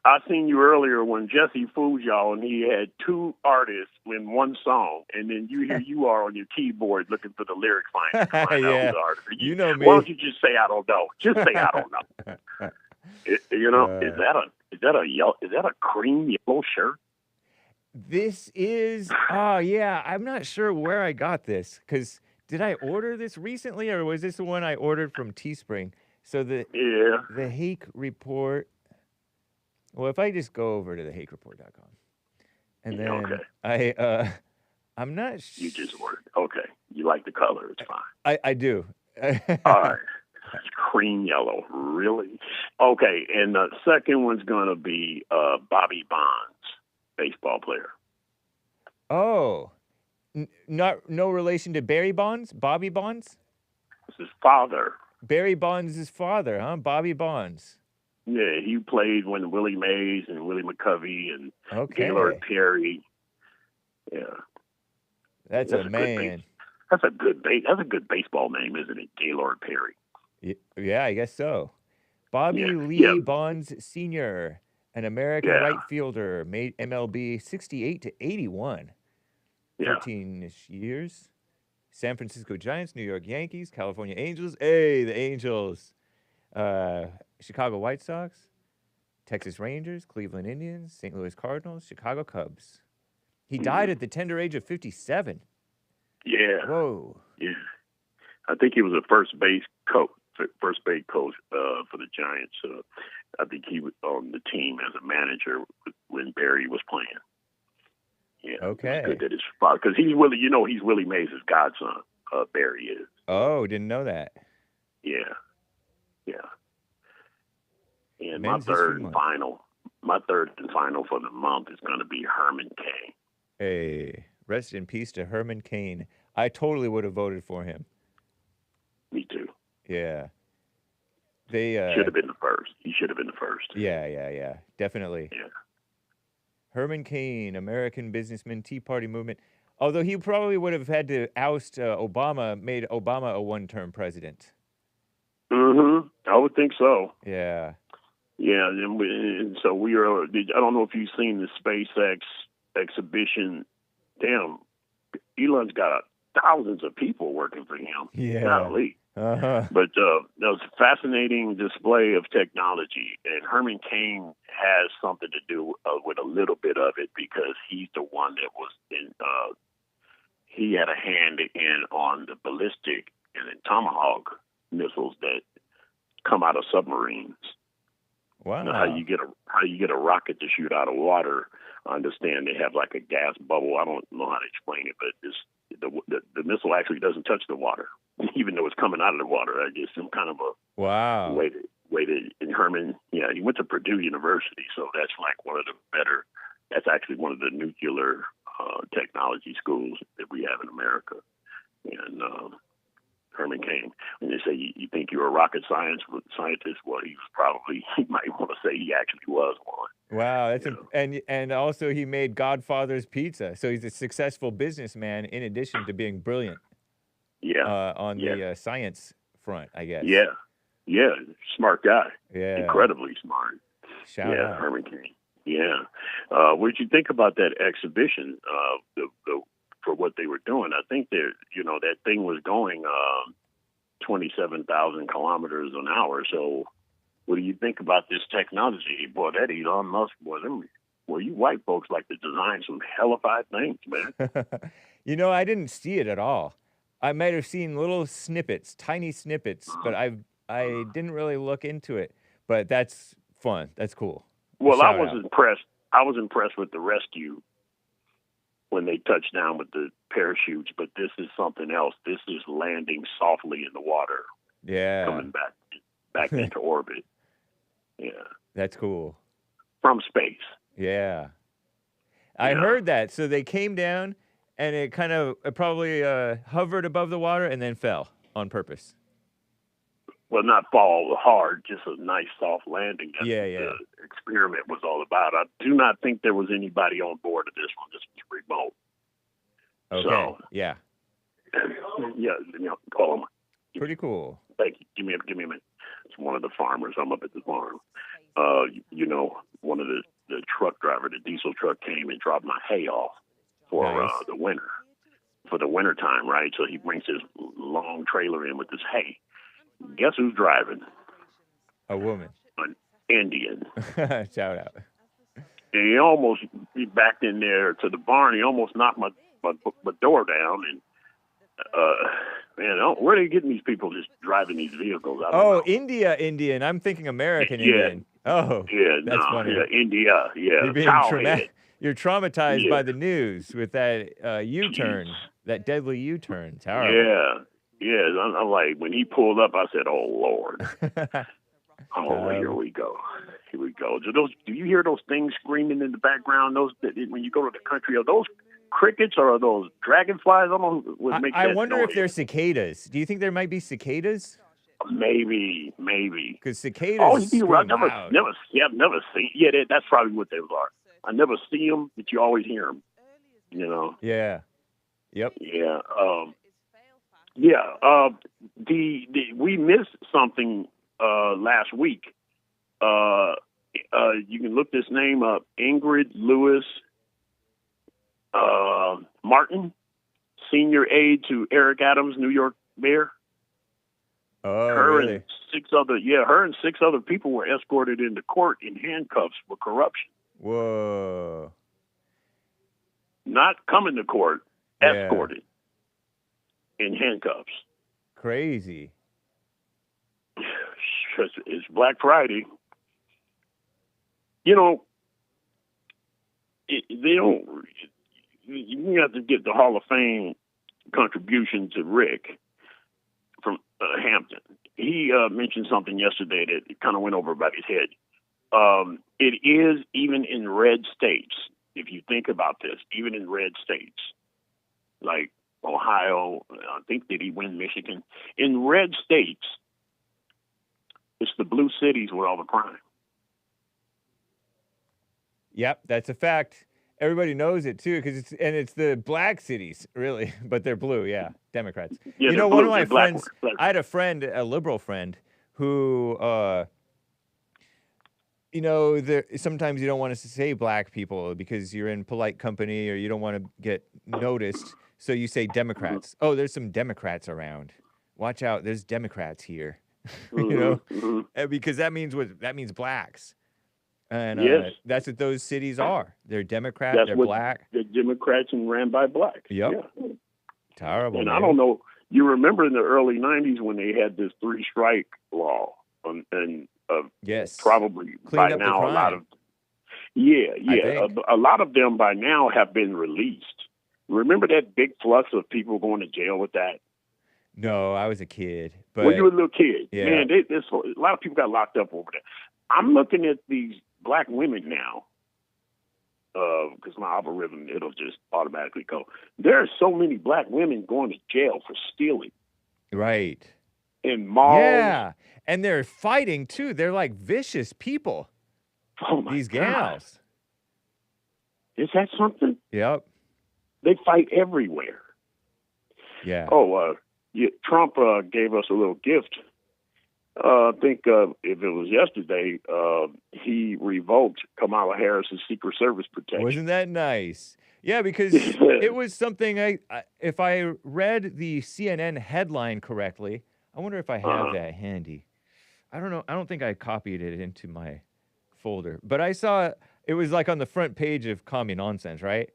I seen you earlier when Jesse fooled y'all, and he had two artists in one song, and then here you are on your keyboard looking for the lyric finder. Yeah. You know me. Why don't you just say I don't know? Just say I don't know. Is that a cream yellow shirt? This is yeah. I'm not sure where I got this because did I order this recently or was this the one I ordered from Teespring? So the Hake report. Well, if I just go over to the hakereport.com and then I'm not sure. You just ordered. Okay. You like the color. It's fine. I do. All right. It's cream yellow. Really? Okay. And the second one's going to be Bobby Bonds, baseball player. Oh. No relation to Barry Bonds? Bobby Bonds? It's his father. Barry Bonds' father, huh? Bobby Bonds. Yeah, he played when Willie Mays and Willie McCovey and Gaylord Perry. Yeah, that's a man. That's a good baseball name, isn't it? Gaylord Perry. Yeah, I guess so. Bobby Lee Bonds Sr., an American right fielder, made MLB 68 to 81. 13-ish years. San Francisco Giants, New York Yankees, California Angels. Hey, the Angels. Chicago White Sox, Texas Rangers, Cleveland Indians, St. Louis Cardinals, Chicago Cubs. He died at the tender age of 57. Yeah. Whoa. Yeah. I think he was a first base coach for the Giants. I think he was on the team as a manager when Barry was playing. Yeah. Okay. It's good that his father, because he's Willie Mays' godson. Barry is. Oh, didn't know that. Yeah. Yeah. And Men's my third and final for the month is going to be Herman Cain. Hey, rest in peace to Herman Cain. I totally would have voted for him. Yeah. They Should have been the first. He should have been the first. Yeah. Definitely. Yeah. Herman Cain, American businessman, Tea Party movement. Although he probably would have had to oust Obama, made Obama a one-term president. Mm-hmm. I would think so. Yeah. Yeah, and so we are. I don't know if you've seen the SpaceX exhibition. Damn, Elon's got thousands of people working for him. Yeah. Golly. Uh-huh. But that was a fascinating display of technology, and Herman Cain has something to do with a little bit of it because he's the one that was in. He had a hand in on the ballistic and then Tomahawk missiles that come out of submarines. Wow. You know, how you get a rocket to shoot out of water. I understand they have like a gas bubble. I don't know how to explain it, but the missile actually doesn't touch the water, even though it's coming out of the water. I guess some kind of a way to. And Herman, yeah, he went to Purdue University, so that's like one of the better. That's actually one of the nuclear technology schools that we have in America. And Herman Cain. When they say you think you're a rocket scientist, well, he might want to say he actually was one. Wow, that's and also he made Godfather's Pizza, so he's a successful businessman in addition to being brilliant. Yeah, on the science front, I guess. Yeah, smart guy. Yeah, incredibly smart. Shout out. Herman Cain. Yeah, what did you think about that exhibition? For what they were doing, I think that thing was going 27,000 kilometers an hour. So, what do you think about this technology? Boy, that Elon Musk well, you white folks like to design some hellified things, man. I didn't see it at all. I might have seen little snippets, tiny snippets, but I didn't really look into it. But that's fun. That's cool. Well, Shout I was out. impressed. I was impressed with the rescue when they touched down with the parachutes, but this is something else. This is landing softly in the water. Yeah. Coming back into orbit. Yeah. That's cool. From space. Yeah. I heard that. So they came down and it probably hovered above the water and then fell on purpose. Well, not fall hard, just a nice soft landing. That's what the experiment was all about. I do not think there was anybody on board of this one. This was remote. Okay. So, yeah. Call them. Pretty cool. Thank you. Give me a minute. It's one of the farmers. I'm up at the farm. One of the truck driver, the diesel truck came and dropped my hay off for the winter, for the winter time, right? So he brings his long trailer in with his hay. Guess who's driving? A woman. An Indian. Shout out. And he backed in there to the barn. He almost knocked my door down. And where are they getting these people just driving these vehicles? I don't know. Indian. I'm thinking American Indian. Oh, that's funny. Yeah, India. Yeah, you're traumatized by the news with that U-turn, that deadly U-turn. It's horrible. Yeah, I'm like, when he pulled up, I said, "Oh Lord, here we go." Do you hear those things screaming in the background? When you go to the country, are those crickets or are those dragonflies? I don't know what makes that noise. I wonder if they're cicadas. Do you think there might be cicadas? Maybe. Because cicadas. I've never seen. Yeah, that's probably what they are. I never see them, but you always hear them. Yeah. Yep. Yeah. We missed something last week. You can look this name up: Ingrid Lewis Martin, senior aide to Eric Adams, New York mayor. Oh, really? And her and six other people were escorted into court in handcuffs for corruption. Whoa! Not coming to court, escorted. In handcuffs. Crazy. It's Black Friday. They don't. You have to get the Hall of Fame contribution to Rick from Hampton. He mentioned something yesterday that kind of went over about his head. It is even in red states. If you think about this, even in red states, like Ohio, I think, did he win Michigan? In red states, It's the blue cities with all the crime. Yep, that's a fact. Everybody knows it too, because it's the black cities, really, but they're blue. Yeah, Democrats. Yeah, You know, blue, one of my black friends, ones. I had a friend, a liberal friend, who, you know, sometimes you don't want to say black people because you're in polite company or you don't want to get noticed, so you say Democrats. Oh, there's some Democrats around. Watch out, there's Democrats here. You know, because that means blacks. And Yes. that's what those cities are. They're Democrat, That's they're what black. the Democrats and ran by blacks. Yep. Yeah. Terrible, And man. I don't know. You remember in the early 90s when they had this 3-strike law, and Yes. probably Cleaned by up the now a lot crime. of yeah. think. A lot of them by now have been released. Remember that big flux of people going to jail with that? No, I was a kid. But When you were a little kid, Yeah. man, a lot of people got locked up over that. I'm looking at these black women now, because my algorithm, it'll just automatically go. There are so many black women going to jail for stealing right. in malls. Yeah. And they're fighting too. They're like vicious people. Oh my These God. gals. Is that something? Yep. They fight everywhere. Yeah. Oh, Trump gave us a little gift. I think if it was yesterday, he revoked Kamala Harris's Secret Service protection. Wasn't that nice? Yeah, because it was something if I read the CNN headline correctly, I wonder if I have that handy. I don't know. I don't think I copied it into my folder, but I saw it was like on the front page of Commie Nonsense, right?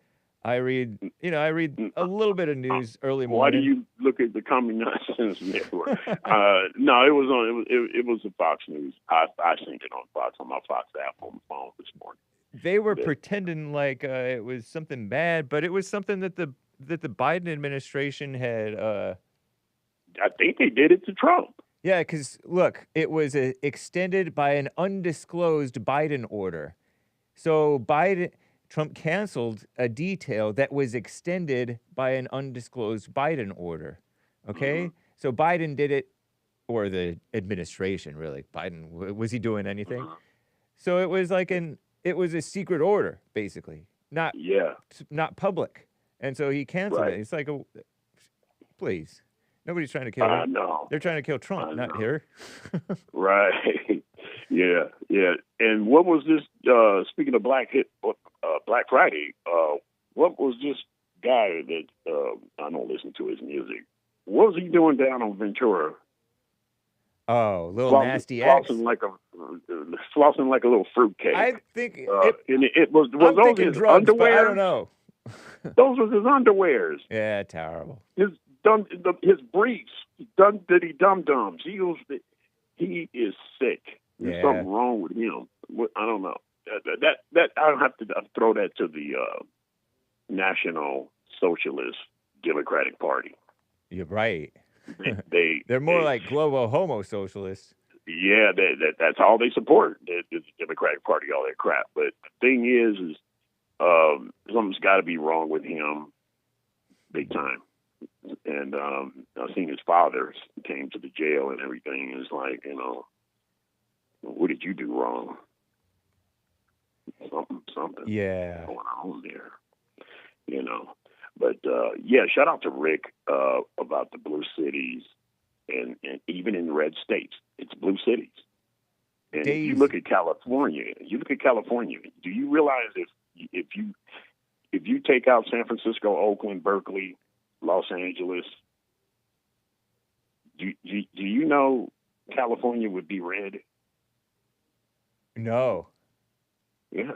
I read a little bit of news early morning. Why do you look at the Commie Nonsense Network? No, it was on. It was the Fox News. I seen it on Fox on my Fox app on the phone this morning. They were pretending like it was something bad, but it was something that the Biden administration had. I think they did it to Trump. Yeah, because look, it was extended by an undisclosed Biden order. So Trump canceled a detail that was extended by an undisclosed Biden order. Okay? So Biden did it, or the administration, really. Biden, was he doing anything? So it was like it was a secret order, basically. Not public. And so he canceled it. It's like, please. Nobody's trying to kill him. No. They're trying to kill Trump, not here. Right. Yeah. And what was this, speaking of Black Friday, what was this guy that, I don't listen to his music. What was he doing down on Ventura? Oh, little nasty X. Flossing like a little fruitcake. I think it was I'm those thinking his drugs, underwear? but I don't know. Those was his underwears. Yeah, terrible. His briefs, diddy dum dums. He is sick. There's something wrong with him. I don't know. That I'll have to throw that to the National Socialist Democratic Party. You're right. They're more like global homo socialists. Yeah, that's all they support. It's the Democratic Party, all that crap. But the thing is something's got to be wrong with him, big time. And I've seen his father came to the jail and everything. And it's like, what did you do wrong? Something. Yeah. Going on there. But shout out to Rick about the blue cities, and even in red states, it's blue cities. And you look at California. Do you realize if you take out San Francisco, Oakland, Berkeley, Los Angeles, do you know California would be red? No. Yeah.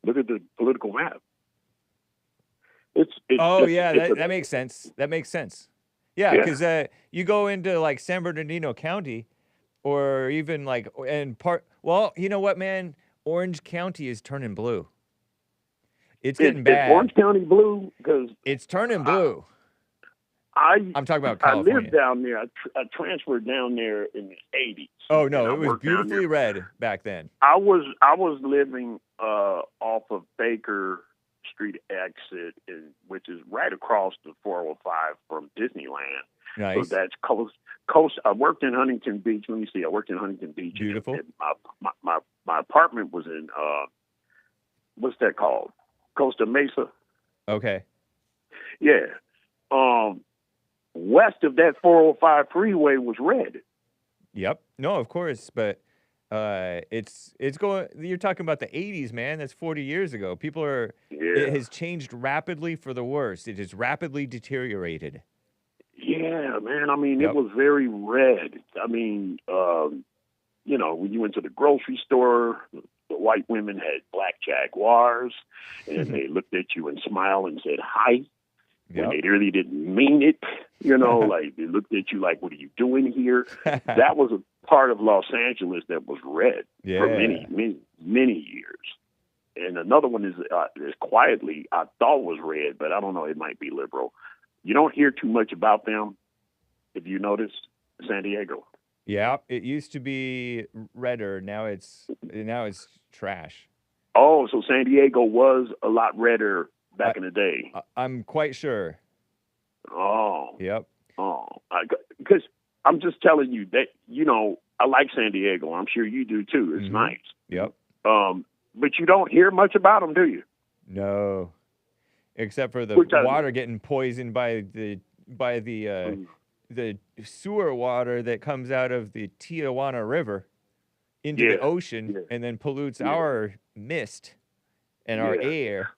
Look at the political map. That makes sense. That makes sense. Yeah, because you go into like San Bernardino County, or even like Well, you know what, man? Orange County is turning blue. It's getting bad. Is Orange County blue? Because it's turning blue. I'm talking about I California. lived down there. I transferred down there in the 80s. Oh no, it was beautifully red back then. I was living off of Baker Street exit, which is right across the 405 from Disneyland. Nice. So that's coast. I worked in Huntington Beach. Let me see. I worked in Huntington Beach. Beautiful. And my apartment was in what's that called? Costa Mesa. Okay. Yeah. West of that 405 freeway was red. Yep. No, of course, but it's going. You're talking about the 80s, man. That's 40 years ago. It has changed rapidly for the worse. It has rapidly deteriorated. Yeah, man. I mean, Yep. it was very red. I mean, you know, when you went to the grocery store, the white women had black Jaguars, and they looked at you and smiled and said hi. When Yep. they really didn't mean it, you know, like they looked at you like, "What are you doing here?" That was a part of Los Angeles that was red for many years. And another one is quietly I thought was red, but I don't know. It might be liberal. You don't hear too much about them, if you noticed, San Diego. Yeah, it used to be redder. Now it's trash. Oh, so San Diego was a lot redder back in the day. I'm quite sure. Oh. Yep. Oh. Because I'm just telling you that, you know, I like San Diego. I'm sure you do too. It's nice. Yep. But you don't hear much about them, do you? No. Except for the water getting poisoned by the sewer water that comes out of the Tijuana River into the ocean and then pollutes our mist and our air.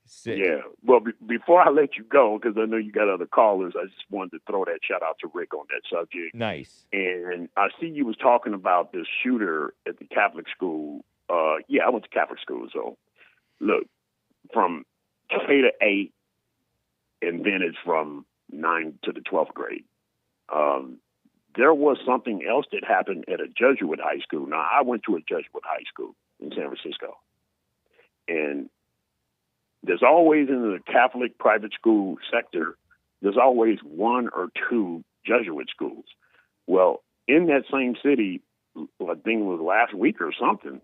Sick. Yeah. Well, before I let you go, because I know you got other callers, I just wanted to throw that shout out to Rick on that subject. Nice. And I see you was talking about this shooter at the Catholic school. I went to Catholic school, so look, from K to 8, and then it's from 9 to the 12th grade. There was something else that happened at a Jesuit high school. Now, I went to a Jesuit high school in San Francisco, and there's always in the Catholic private school sector, there's always one or two Jesuit schools. Well, in that same city, I think it was last week or something,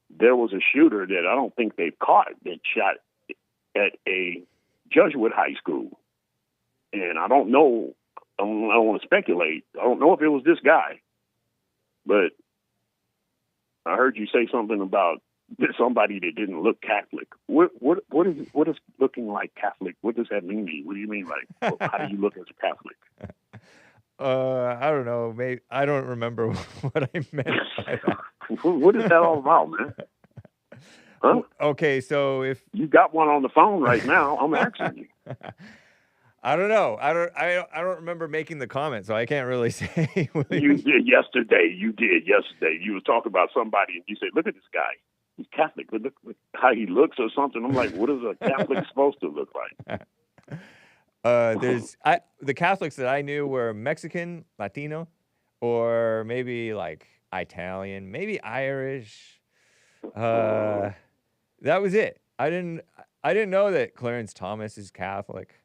there was a shooter that I don't think they've caught that shot at a Jesuit high school. And I don't know, I don't want to speculate. I don't know if it was this guy, but I heard you say something about somebody that didn't look Catholic. What is looking like Catholic? What does that mean to you? What do you mean, like, how do you look as a Catholic? I don't know. Maybe I don't remember what I meant by that. What is that all about, man? Huh? Okay, so if you got one on the phone right now, I'm asking you. I don't know. I don't remember making the comment, so I can't really say. You did yesterday. You was talking about somebody, and you said, "Look at this guy. He's Catholic. Look how he looks, or something." I'm like, "What is a Catholic supposed to look like?" The Catholics that I knew were Mexican, Latino, or maybe like Italian, maybe Irish. That was it. I didn't know that Clarence Thomas is Catholic.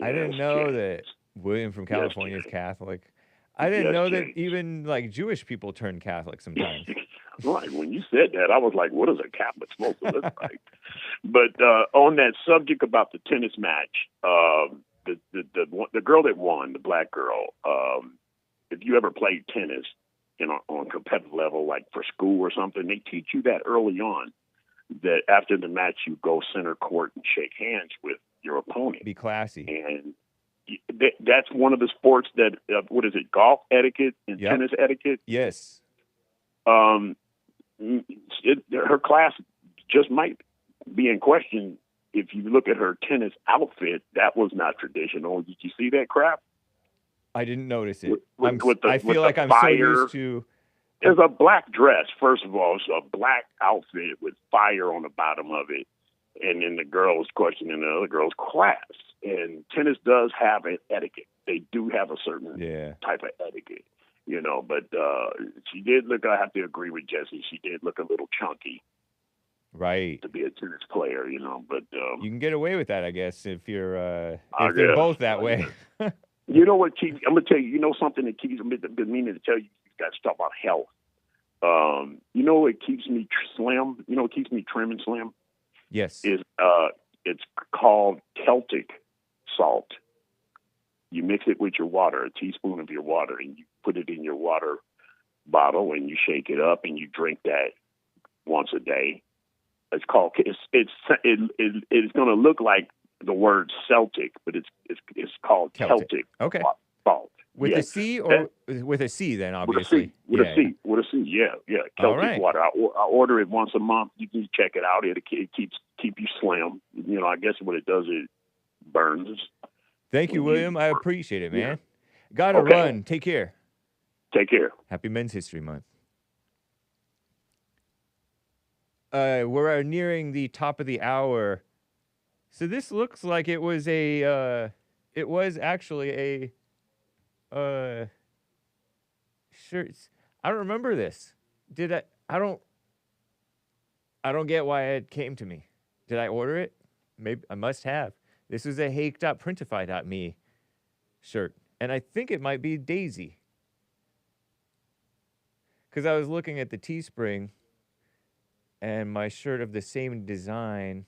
I didn't know that William from California is Catholic. I didn't know that even like Jewish people turn Catholic sometimes. Right. When you said that, I was like, what is a Catholic supposed to look like? But on that subject about the tennis match, the girl that won, the black girl, if you ever played tennis, on competitive level, like for school or something, they teach you that early on, that after the match, you go center court and shake hands with your opponent. Be classy. And that's one of the sports that, what is it, golf etiquette and tennis etiquette? Yes. Her class just might be in question. If you look at her tennis outfit, that was not traditional. Did you see that crap? I didn't notice it. I feel like I'm so used to... There's a black dress, first of all. It's a black outfit with fire on the bottom of it. And then the girl was questioning the other girl's class. And tennis does have an etiquette. They do have a certain type of etiquette, But she did look, I have to agree with Jesse, she did look a little chunky. Right. To be a tennis player, But you can get away with that, I guess, if you're if they're both that way. You know what keeps? I'm gonna tell you. Something that keeps. I've been meaning to tell you. You guys talk about health. It keeps me slim. It keeps me trim and slim. Yes. It's called Celtic salt. You mix it with your water, a teaspoon of your water, and you put it in your water bottle, and you shake it up, and you drink that once a day. It's called. It's going to look like the word Celtic, but it's called Celtic Okay. salt. With a C or with a C then, obviously. With a C. Yeah. Celtic water. I order it once a month. You can check it out. It keeps you slim. You know, I guess what it does is burns. Thank you, William. I appreciate it, man. Yeah. Gotta run. Take care. Take care. Happy Men's History Month. We're nearing the top of the hour. So this looks like it was actually a shirts. I don't remember this. I don't get why it came to me. Did I order it? Maybe I must have. This was a hake.printify.me shirt. And I think it might be Daisy. Because I was looking at the Teespring and my shirt of the same design.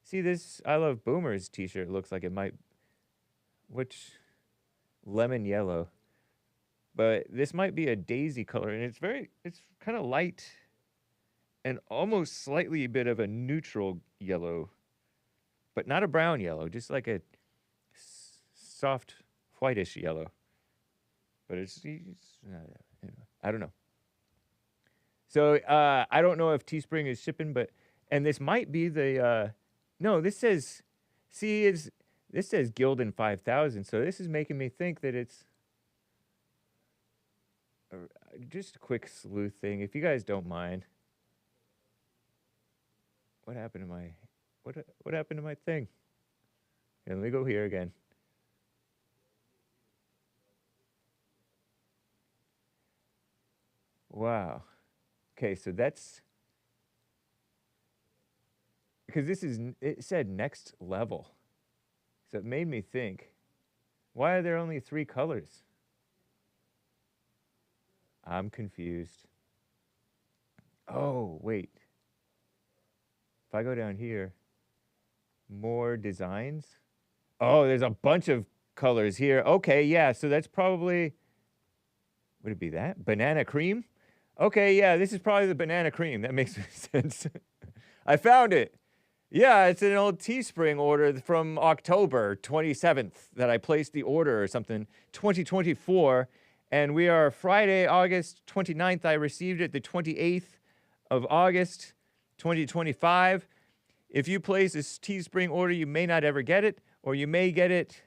See this I Love Boomers t-shirt looks like it might, which lemon yellow. But this might be a daisy color, and it's kind of light and almost slightly a bit of a neutral yellow, but not a brown yellow, just like a soft whitish yellow. But it's I don't know. So I don't know if Teespring is shipping, and this might be the no. This says this says Gildan 5000. So this is making me think that it's just a quick sleuth thing. If you guys don't mind, what happened to my what happened to my thing? Okay, let me go here again. Wow. Okay, so that's because it said next level. So it made me think, why are there only 3 colors? I'm confused. Oh, wait. If I go down here, more designs. Oh, there's a bunch of colors here. Okay, yeah, so that's probably, would it be that? Banana cream? Okay, yeah, this is probably the banana cream. That makes sense. I found it. Yeah, it's an old Teespring order from October 27th that I placed the order or something, 2024. And we are Friday, August 29th. I received it the 28th of August, 2025. If you place a Teespring order, you may not ever get it, or you may get it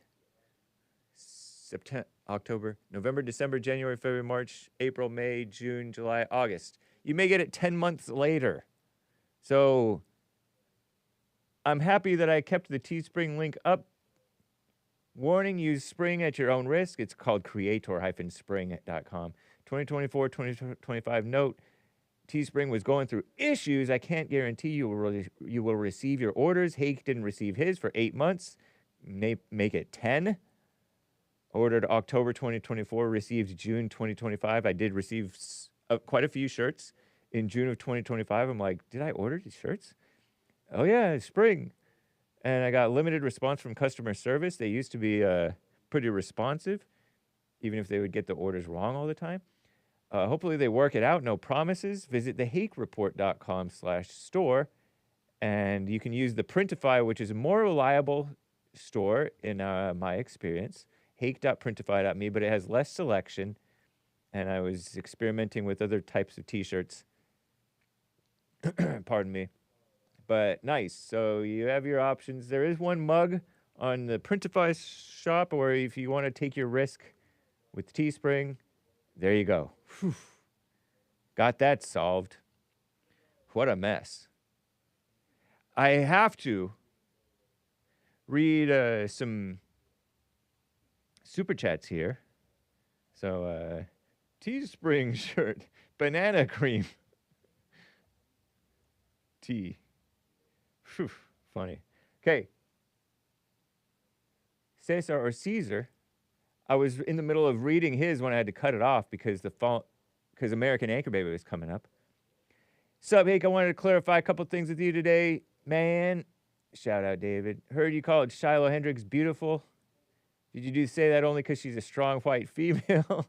September, October, November, December, January, February, March, April, May, June, July, August. You may get it 10 months later. So I'm happy that I kept the Teespring link up. Warning, use Spring at your own risk. It's called creator-spring.com. 2024-2025 note, Teespring was going through issues. I can't guarantee you will receive your orders. Hake didn't receive his for 8 months. Make it 10. Ordered October 2024, received June 2025. I did receive quite a few shirts in June of 2025. I'm like, did I order these shirts? Oh yeah, spring. And I got limited response from customer service. They used to be pretty responsive, even if they would get the orders wrong all the time. Hopefully they work it out. No promises. Visit thehakereport.com/store, and you can use the Printify, which is a more reliable store in my experience. Hake.printify.me, but it has less selection, and I was experimenting with other types of T-shirts. Pardon me. But nice. So you have your options. There is one mug on the Printify shop, or if you want to take your risk with Teespring, there you go. Whew. Got that solved. What a mess. I have to read some super chats here. So, Teespring shirt, banana cream, tea. Whew, funny. Okay. Cesar or Caesar, I was in the middle of reading his when I had to cut it off because because American Anchor Baby was coming up. Sup, Hake, I wanted to clarify a couple things with you today. Man, shout out, David. Heard you called Shiloh Hendrix beautiful. If Did you say that only because she's a strong white female?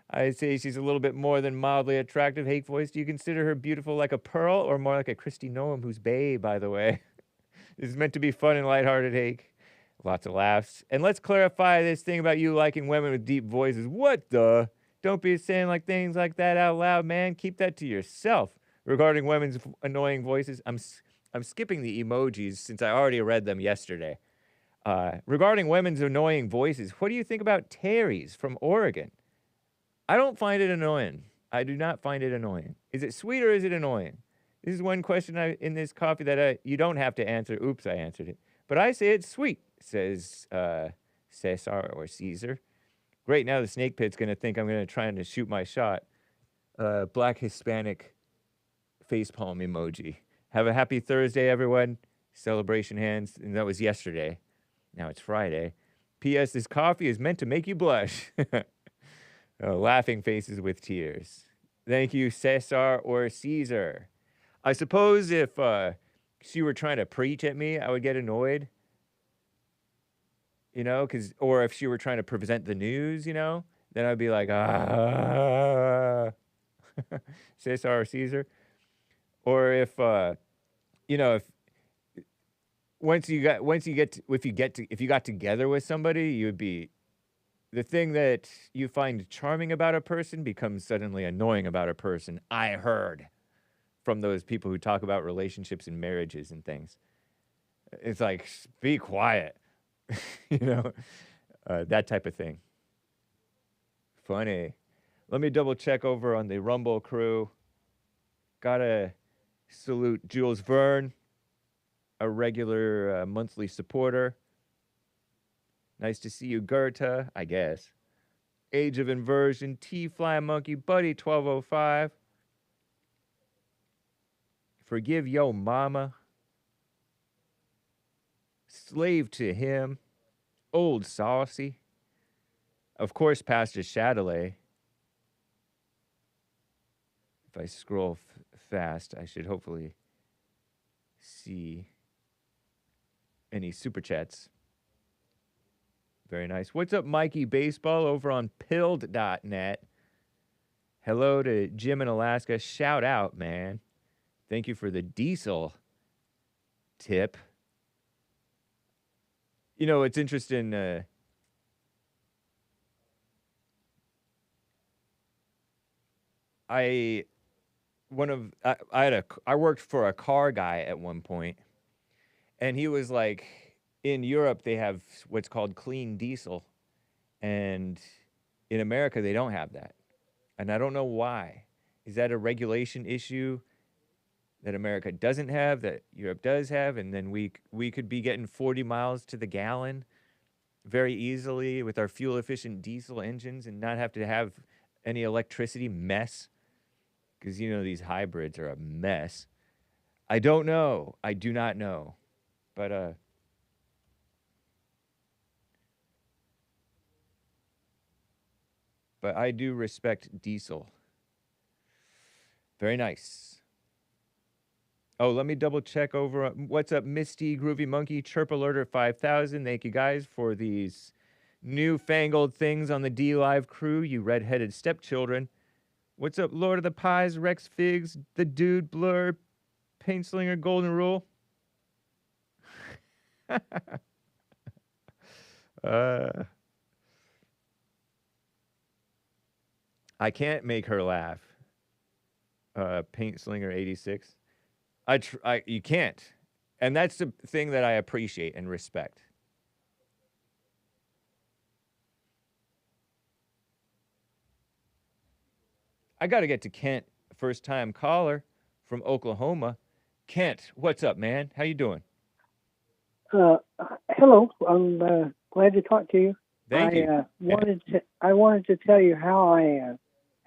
I'd say she's a little bit more than mildly attractive. Hake voice. Do you consider her beautiful like a pearl or more like a Christy Noam, who's bae, by the way? This is meant to be fun and lighthearted, Hake. Lots of laughs. And let's clarify this thing about you liking women with deep voices. What the? Don't be saying like things like that out loud, man. Keep that to yourself. Regarding women's annoying voices, I'm skipping the emojis since I already read them yesterday. Regarding women's annoying voices, what do you think about Terry's from Oregon? I don't find it annoying. I do not find it annoying. Is it sweet or is it annoying? This is one question in this coffee that you don't have to answer. Oops, I answered it. But I say it's sweet, says Cesar or Caesar. Great, now the snake pit's going to think I'm going to try and shoot my shot. Black Hispanic facepalm emoji. Have a happy Thursday, everyone. Celebration hands. And that was yesterday. Now it's Friday. P.S. This coffee is meant to make you blush. Laughing faces with tears. Thank you, Cesar or Caesar. I suppose if she were trying to preach at me, I would get annoyed. You know, or if she were trying to present the news, you know, then I'd be like, ah. Cesar or Caesar. Or if, you know, if you got together with somebody, you would be, the thing that you find charming about a person becomes suddenly annoying about a person. I heard from those people who talk about relationships and marriages and things. It's like, be quiet, you know, that type of thing. Funny. Let me double check over on the Rumble crew. Gotta salute Jules Verne, a regular monthly supporter. Nice to see you, Goethe, I guess. Age of Inversion, T-Fly Monkey, Buddy 1205. Forgive yo mama. Slave to him. Old Saucy. Of course, Pastor Chatelet. If I scroll fast, I should hopefully see any super chats. Very nice. What's up, Mikey Baseball over on pilled.net? Hello to Jim in Alaska. Shout out, man. Thank you for the diesel tip. You know, it's interesting. I worked for a car guy at one point, and he was like, in Europe, they have what's called clean diesel. And in America, they don't have that. And I don't know why. Is that a regulation issue that America doesn't have, that Europe does have? And then we could be getting 40 miles to the gallon very easily with our fuel-efficient diesel engines and not have to have any electricity mess. Because, you know, these hybrids are a mess. I don't know. I do not know. But, I do respect diesel. Very nice. Oh, let me double check over. What's up, Misty, Groovy Monkey, Chirp Alerter 5000. Thank you guys for these newfangled things on the D Live crew, you redheaded stepchildren. What's up, Lord of the Pies, Rex Figs, The Dude, Blur, Paintslinger, Golden Rule? I can't make her laugh. Paintslinger 86. You can't. And that's the thing that I appreciate and respect. I got to get to Kent, first-time caller from Oklahoma. Kent, what's up, man? How you doing? Hello. I'm glad to talk to you. Thank you. I wanted to tell you how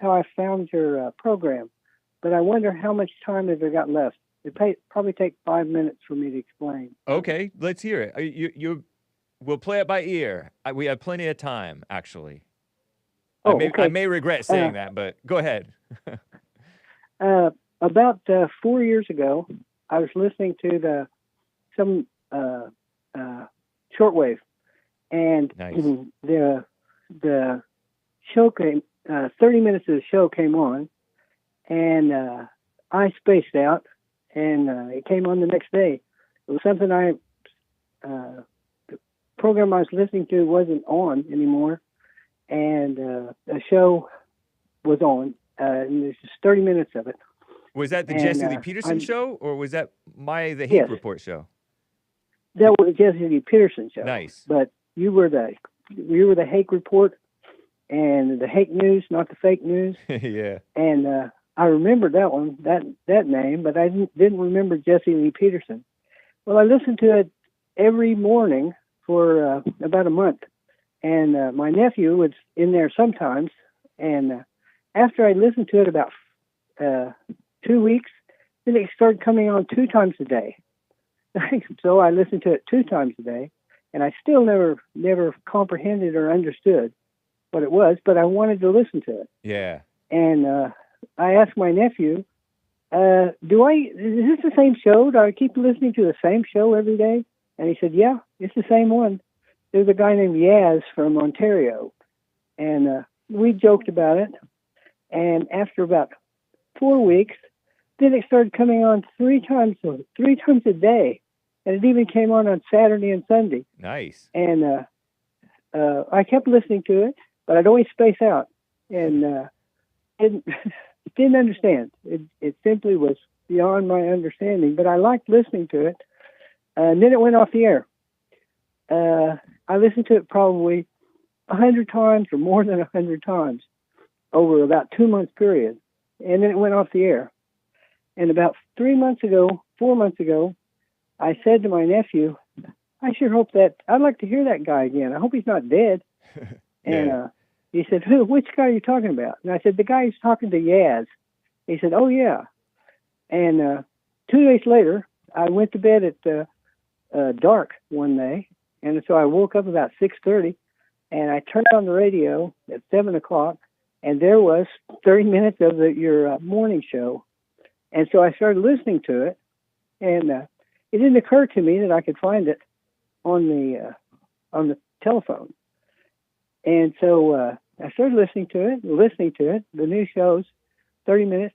I found your program, but I wonder how much time have I got left. It probably take 5 minutes for me to explain. Okay, let's hear it. We'll play it by ear. We have plenty of time, actually. Okay. I may regret saying that, but go ahead. About 4 years ago, I was listening to some shortwave, and Nice. the show came. 30 minutes of the show came on, and I spaced out, and it came on the next day. It was something the program I was listening to wasn't on anymore, and the show was on, and there's just 30 minutes of it. Was that the And, Jesse Lee Peterson show, or was that the Hake Yes. Report show? That was the Jesse Lee Peterson show. Nice. But you were the Hake Report and the Hake News, not the fake news. Yeah. And I remembered that one, that name, but I didn't remember Jesse Lee Peterson. Well, I listened to it every morning for about a month, and my nephew was in there sometimes. And after I listened to it about 2 weeks, then it started coming on 2 times a day. So I listened to it 2 times a day, and I still never comprehended or understood what it was, but I wanted to listen to it. Yeah. And I asked my nephew, is this the same show? Do I keep listening to the same show every day? And he said, yeah, it's the same one. There's a guy named Yaz from Ontario. And we joked about it. And after about 4 weeks, then it started coming on 3 times a day. And it even came on Saturday and Sunday. Nice. And I kept listening to it, but I'd always space out. And didn't understand. It simply was beyond my understanding, but I liked listening to it. And then it went off the air. I listened to it probably 100 times or more than 100 times over about 2 months period. And then it went off the air. And about 4 months ago, I said to my nephew, I sure hope I'd like to hear that guy again. I hope he's not dead. And he said, which guy are you talking about? And I said, the guy who's talking to Yaz. He said, oh, yeah. And 2 days later, I went to bed at dark one day. And so I woke up about 6:30, and I turned on the radio at 7 o'clock, and there was 30 minutes of your morning show. And so I started listening to it, and it didn't occur to me that I could find it on the telephone. And so I started listening to it, the new shows, 30 minutes,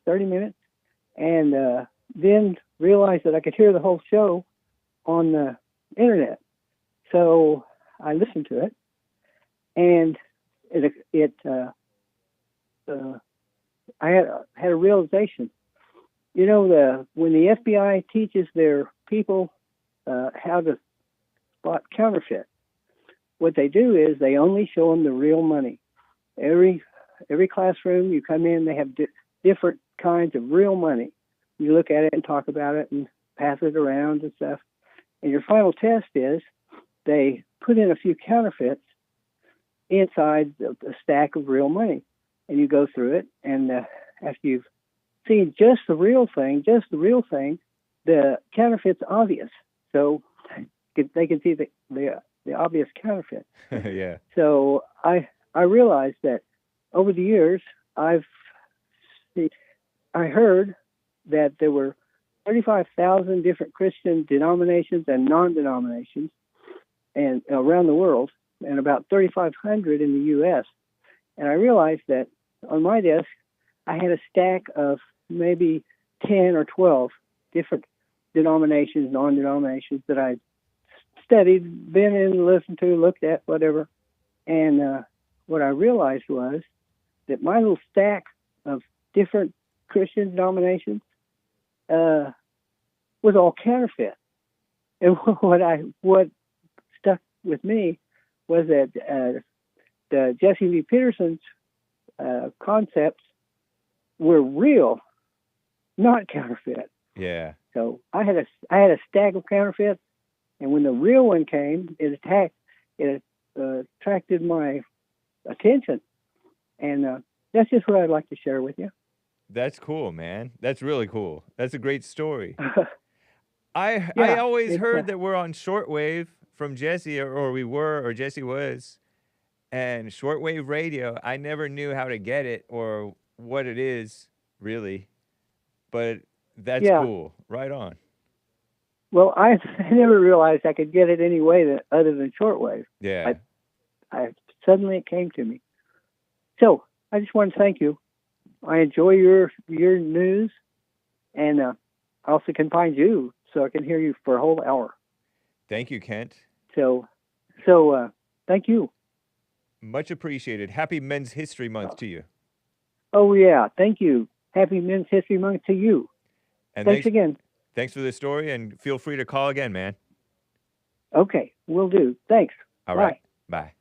and then realized that I could hear the whole show on the internet. So I listened to it, and I had a realization. You know, when the FBI teaches their people how to spot counterfeit, what they do is they only show them the real money. Every classroom you come in, they have different kinds of real money. You look at it and talk about it and pass it around and stuff. And your final test is they put in a few counterfeits inside a stack of real money. And you go through it, and after you've seen just the real thing, the counterfeit's obvious. So they can see the obvious counterfeit. Yeah. So I realized that over the years, I heard that there were 35,000 different Christian denominations and non-denominations and around the world, and about 3,500 in the U.S. And I realized that on my desk, I had a stack of maybe 10 or 12 different denominations, non-denominations that I studied, been in, listened to, looked at, whatever. And what I realized was that my little stack of different Christian denominations was all counterfeit. And what stuck with me was that the Jesse Lee Peterson's concepts were real, not counterfeit. Yeah. So I had a stack of counterfeits, and when the real one came, it attracted my attention, and that's just what I'd like to share with you. That's cool, man. That's really cool. That's a great story. I Yeah, always heard that we're on shortwave from Jesse, or Jesse was, and shortwave radio. I never knew how to get it or what it is really, but that's cool. Right on. Well, I never realized I could get it any way other than shortwave. Yeah. I suddenly it came to me. So I just want to thank you. I enjoy your news, and I also can find you, so I can hear you for a whole hour. Thank you, Kent. So thank you. Much appreciated. Happy Men's History Month to you. Oh yeah, thank you. Happy Men's History Month to you. And Thanks again. Thanks for the story, and feel free to call again, man. Okay, will do. Thanks. All Bye. right. Bye.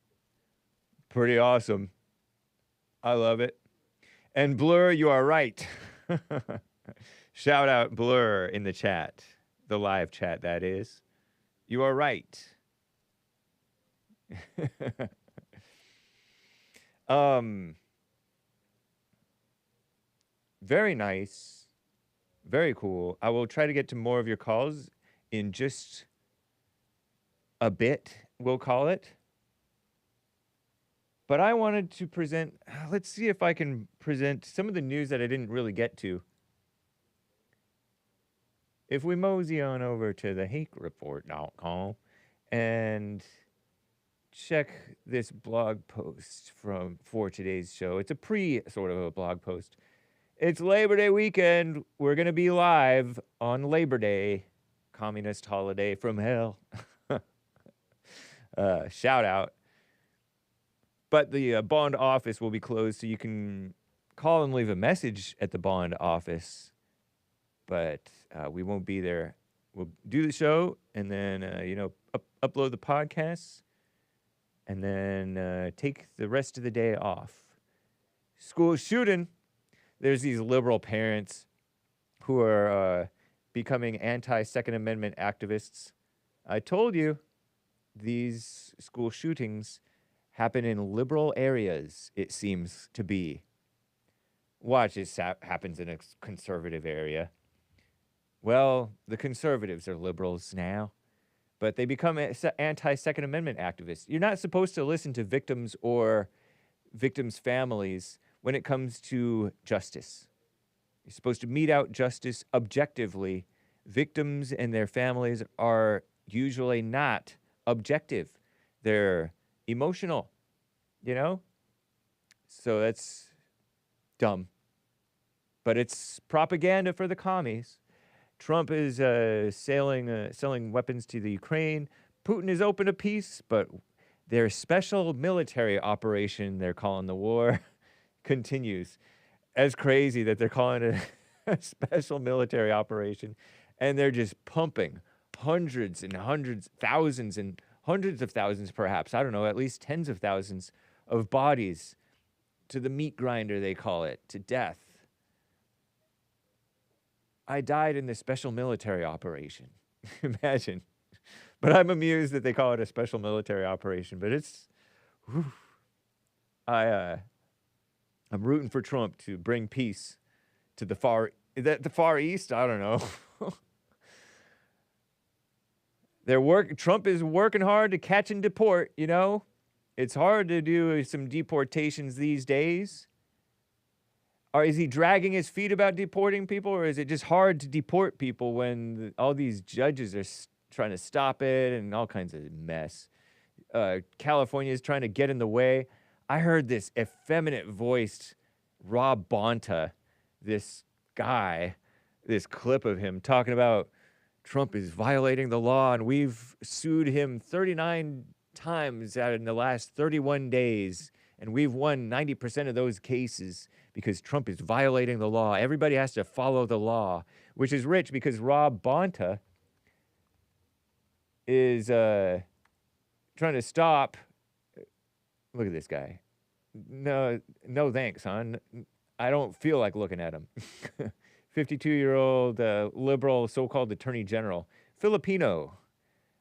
Pretty awesome. I love it. And Blur, you are right. Shout out Blur in the chat, the live chat, that is. You are right. Very nice. Very cool. I will try to get to more of your calls in just a bit, we'll call it. But I wanted to present, let's see if I can present some of the news that I didn't really get to. If we mosey on over to the HakeReport.com and check this blog post for today's show. It's a sort of a blog post. It's Labor Day weekend. We're going to be live on Labor Day, communist holiday from hell. Shout out. But the bond office will be closed, so you can call and leave a message at the bond office. But we won't be there. We'll do the show and then, upload the podcasts and then take the rest of the day off. School shooting. There's these liberal parents who are becoming anti-Second Amendment activists. I told you, these school shootings happen in liberal areas, it seems to be. Watch, it happens in a conservative area. Well, the conservatives are liberals now, but they become anti-Second Amendment activists. You're not supposed to listen to victims or victims' families when it comes to justice. You're supposed to mete out justice objectively. Victims and their families are usually not objective. They're emotional, So that's dumb. But it's propaganda for the commies. Trump is selling weapons to the Ukraine. Putin is open to peace, but their special military operation, they're calling the war, continues. As crazy that they're calling it a special military operation, and they're just pumping hundreds and hundreds, thousands and hundreds of thousands perhaps, I don't know, at least tens of thousands of bodies to the meat grinder, they call it, to death. I died in this special military operation. Imagine. But I'm amused that they call it a special military operation, but it's, whew. I'm rooting for Trump to bring peace to the Far East. I don't know. Trump is working hard to catch and deport. It's hard to do some deportations these days. Or is he dragging his feet about deporting people, or is it just hard to deport people when all these judges are trying to stop it and all kinds of mess? California is trying to get in the way. I heard this effeminate-voiced Rob Bonta, this guy, this clip of him talking about Trump is violating the law, and we've sued him 39 times out in the last 31 days, and we've won 90% of those cases because Trump is violating the law. Everybody has to follow the law, which is rich because Rob Bonta is trying to stop. Look at this guy. No thanks, hon. I don't feel like looking at him. 52-year-old liberal so-called attorney general, Filipino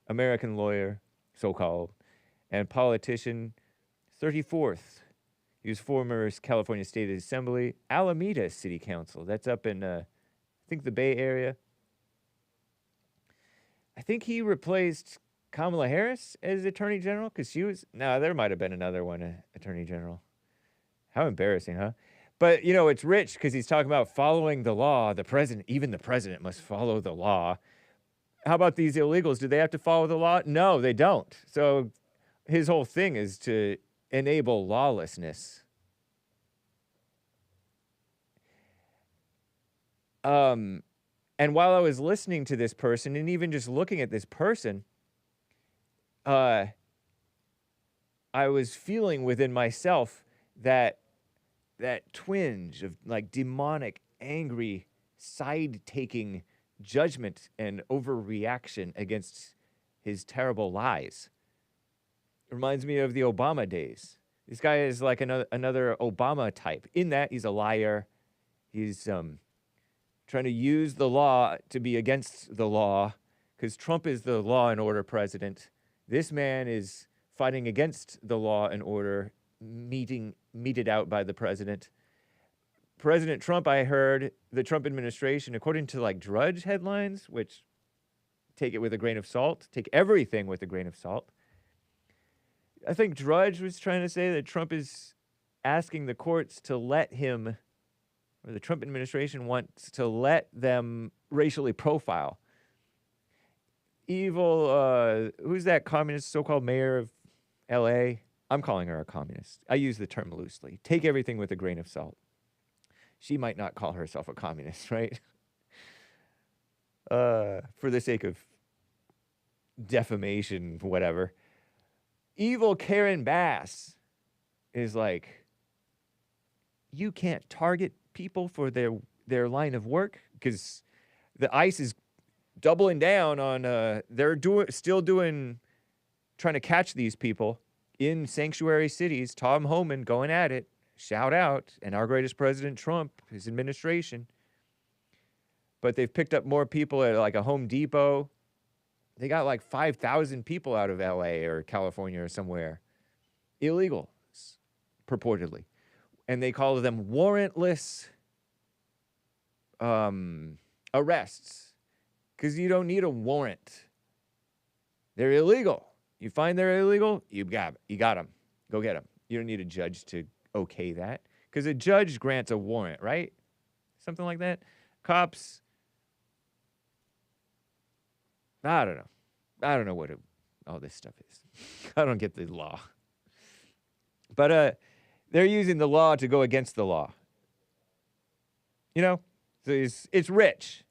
American lawyer, so-called, and politician, 34th. He was former California State Assembly, Alameda City Council. That's up in, I think, the Bay Area. I think he replaced Kamala Harris as Attorney General, because she was, no, there might have been another one, Attorney General. How embarrassing, huh? But, it's rich because he's talking about following the law. Even the president must follow the law. How about these illegals? Do they have to follow the law? No, they don't. So his whole thing is to enable lawlessness. And while I was listening to this person and even just looking at this person, I was feeling within myself that twinge of like demonic, angry, side-taking judgment and overreaction against his terrible lies. It reminds me of the Obama days. This guy is like another Obama type. In that, he's a liar. He's trying to use the law to be against the law, because Trump is the law and order president. This man is fighting against the law and order, meted out by the president. President Trump, I heard, the Trump administration, according to like Drudge headlines, which take it with a grain of salt, take everything with a grain of salt. I think Drudge was trying to say that Trump is asking the courts to let him, or the Trump administration wants to let them racially profile. Evil, who's that communist so-called mayor of LA? I'm calling her a communist. I use the term loosely. Take everything with a grain of salt. She might not call herself a communist, right? For the sake of defamation, whatever. Evil Karen Bass is like, you can't target people for their line of work, because the ICE is doubling down on, they're trying to catch these people in sanctuary cities. Tom Homan going at it. Shout out. And our greatest president, Trump, his administration. But they've picked up more people at like a Home Depot. They got like 5,000 people out of LA or California or somewhere. Illegal, purportedly. And they call them warrantless arrests, because you don't need a warrant. They're illegal. You find they're illegal, you got them. Go get them. You don't need a judge to okay that, because a judge grants a warrant, right? Something like that. Cops, I don't know. I don't know what all this stuff is. I don't get the law. But they're using the law to go against the law. You know? So it's rich.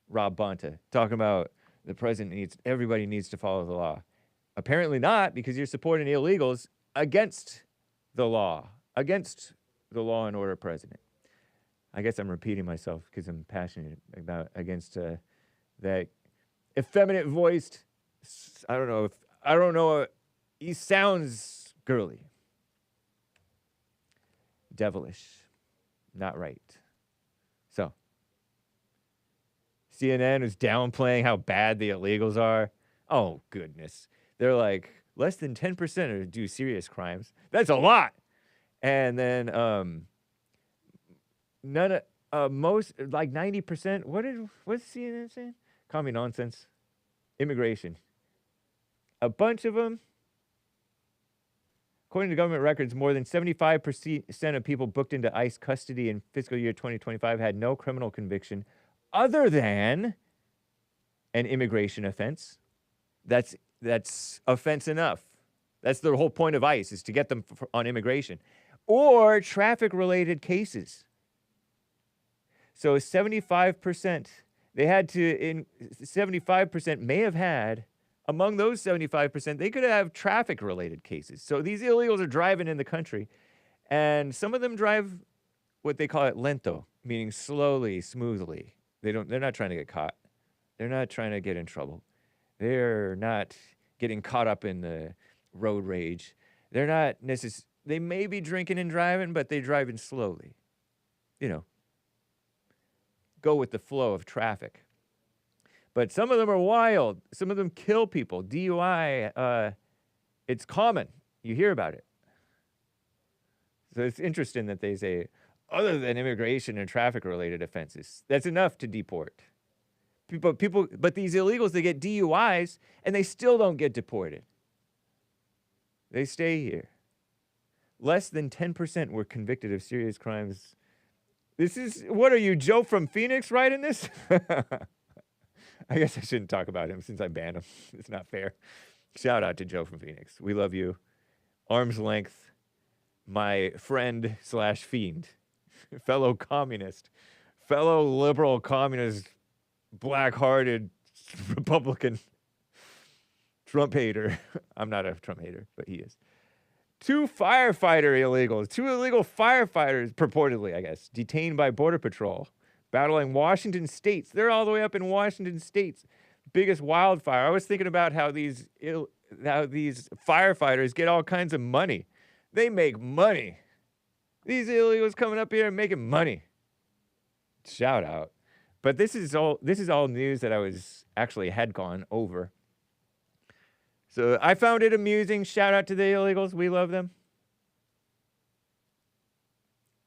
Rob Bonta talking about the president everybody needs to follow the law. Apparently not, because you're supporting illegals against the law and order president. I guess I'm repeating myself because I'm passionate against that effeminate voiced. I don't know. He sounds girly, devilish, not right. So CNN is downplaying how bad the illegals are. Oh goodness, they're like less than 10% do serious crimes. That's a lot. And then most, like 90%. What's CNN saying? Call me nonsense. Immigration. A bunch of them. According to government records, more than 75% of people booked into ICE custody in fiscal year 2025 had no criminal conviction other than an immigration offense. That's offense enough. That's the whole point of ICE, is to get them on immigration. Or traffic-related cases. So 75%, 75% may have had, among those 75%, they could have traffic-related cases. So these illegals are driving in the country, and some of them drive what they call it lento, meaning slowly, smoothly. They're not trying to get caught. They're not trying to get in trouble. They're not getting caught up in the road rage. They're not they may be drinking and driving, but they're driving slowly. You know, go with the flow of traffic. But some of them are wild. Some of them kill people. DUI, it's common. You hear about it. So it's interesting that they say, other than immigration and traffic-related offenses, that's enough to deport. But these illegals, they get DUIs, and they still don't get deported. They stay here. Less than 10% were convicted of serious crimes. What are you, Joe from Phoenix, writing this? I guess I shouldn't talk about him since I banned him. It's not fair. Shout out to Joe from Phoenix. We love you. Arm's length, my friend / fiend, fellow communist, fellow liberal communist, black-hearted Republican, Trump hater. I'm not a Trump hater, but he is. 2 firefighter illegals, 2 illegal firefighters, purportedly, I guess, detained by Border Patrol, battling Washington State's. They're all the way up in Washington State's biggest wildfire. I was thinking about how these firefighters get all kinds of money. They make money. These illegals coming up here and making money. Shout out. But this is all news that I had gone over. So I found it amusing. Shout out to the illegals. We love them.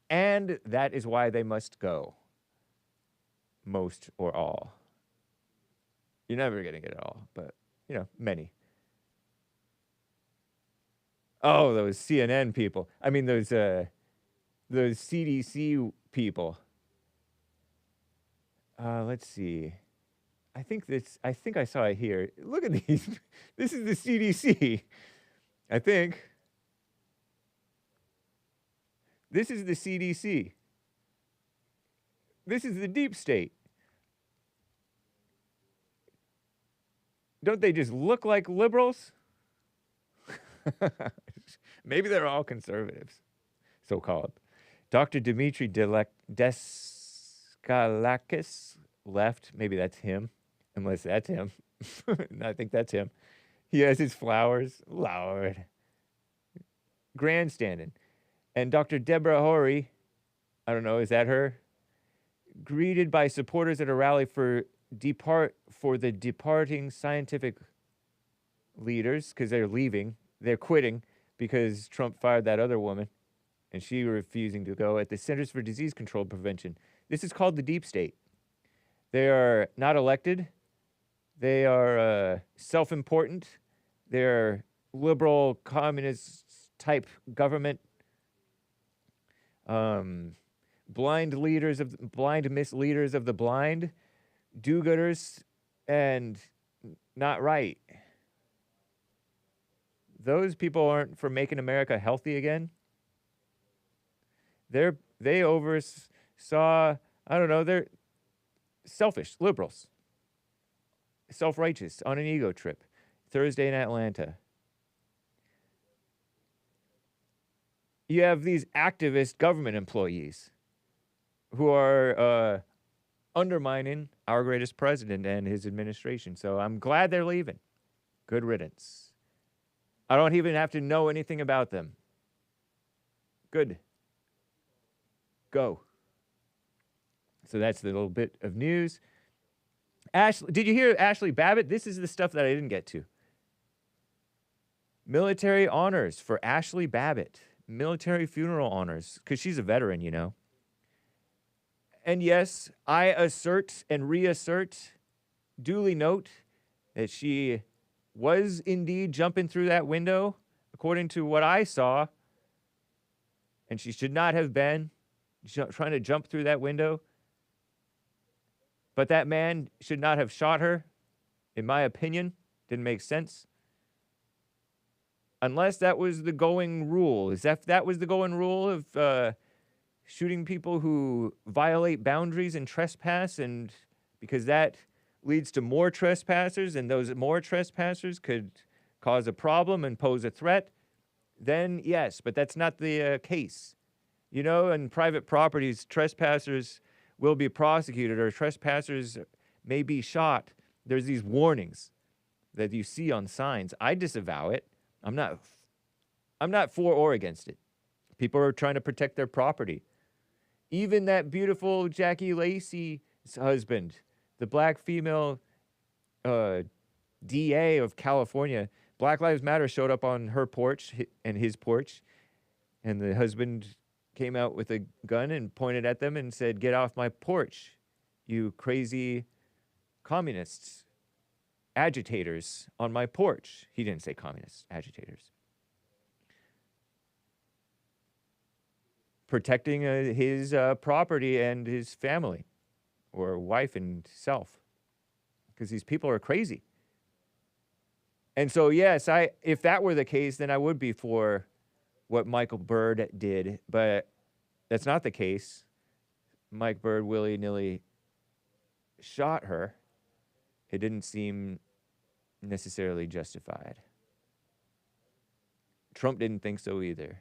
And that is why they must go. Most or all. You're never going to get it all, but, many. Oh, those CNN people. I mean, those CDC people. Let's see. I think I saw it here. Look at these. This is the CDC. I think. This is the CDC. This is the deep state. Don't they just look like liberals? Maybe they're all conservatives, so-called. Dr. Dimitri Deskalakis left. Maybe that's him, unless that's him. I think that's him. He has his flowers. Lord. Grandstanding. And Dr. Deborah Horry, I don't know, is that her? Greeted by supporters at a rally for the departing scientific leaders, because they're leaving. They're quitting because Trump fired that other woman, and she refusing to go, at the Centers for Disease Control Prevention. This is called the deep state. They are not elected. They are self-important. They're liberal, communist-type government. Blind misleaders of the blind, do-gooders, and not right. Those people aren't for making America healthy again. They oversaw, I don't know, they're selfish, liberals, self-righteous, on an ego trip. Thursday in Atlanta. You have these activist government employees who are undermining our greatest president and his administration. So I'm glad they're leaving. Good riddance. I don't even have to know anything about them. Good. Go. So that's the little bit of news. Did you hear Ashley Babbitt? This is the stuff that I didn't get to. Military honors for Ashley Babbitt. Military funeral honors, because she's a veteran, And yes, I assert and reassert, duly note, that she was indeed jumping through that window, according to what I saw, and she should not have been trying to jump through that window. But that man should not have shot her, in my opinion. Didn't make sense. Unless that was the going rule. If that was the going rule of shooting people who violate boundaries and trespass, and because that leads to more trespassers, and those more trespassers could cause a problem and pose a threat, then yes, but that's not the case. In private properties, trespassers will be prosecuted, or trespassers may be shot. There's these warnings that you see on signs. I disavow it. I'm not for or against it. People are trying to protect their property. Even that beautiful Jackie Lacey's husband, the black female DA of California, Black Lives Matter showed up on her porch and his porch, and the husband came out with a gun and pointed at them and said, "Get off my porch, you crazy communists, agitators on my porch." He didn't say communists, agitators. Protecting his property and his family, or wife and self. because these people are crazy. And so, yes, if that were the case, then I would be for what Michael Bird did, but that's not the case. Mike Bird willy-nilly shot her. It didn't seem necessarily justified. Trump didn't think so either.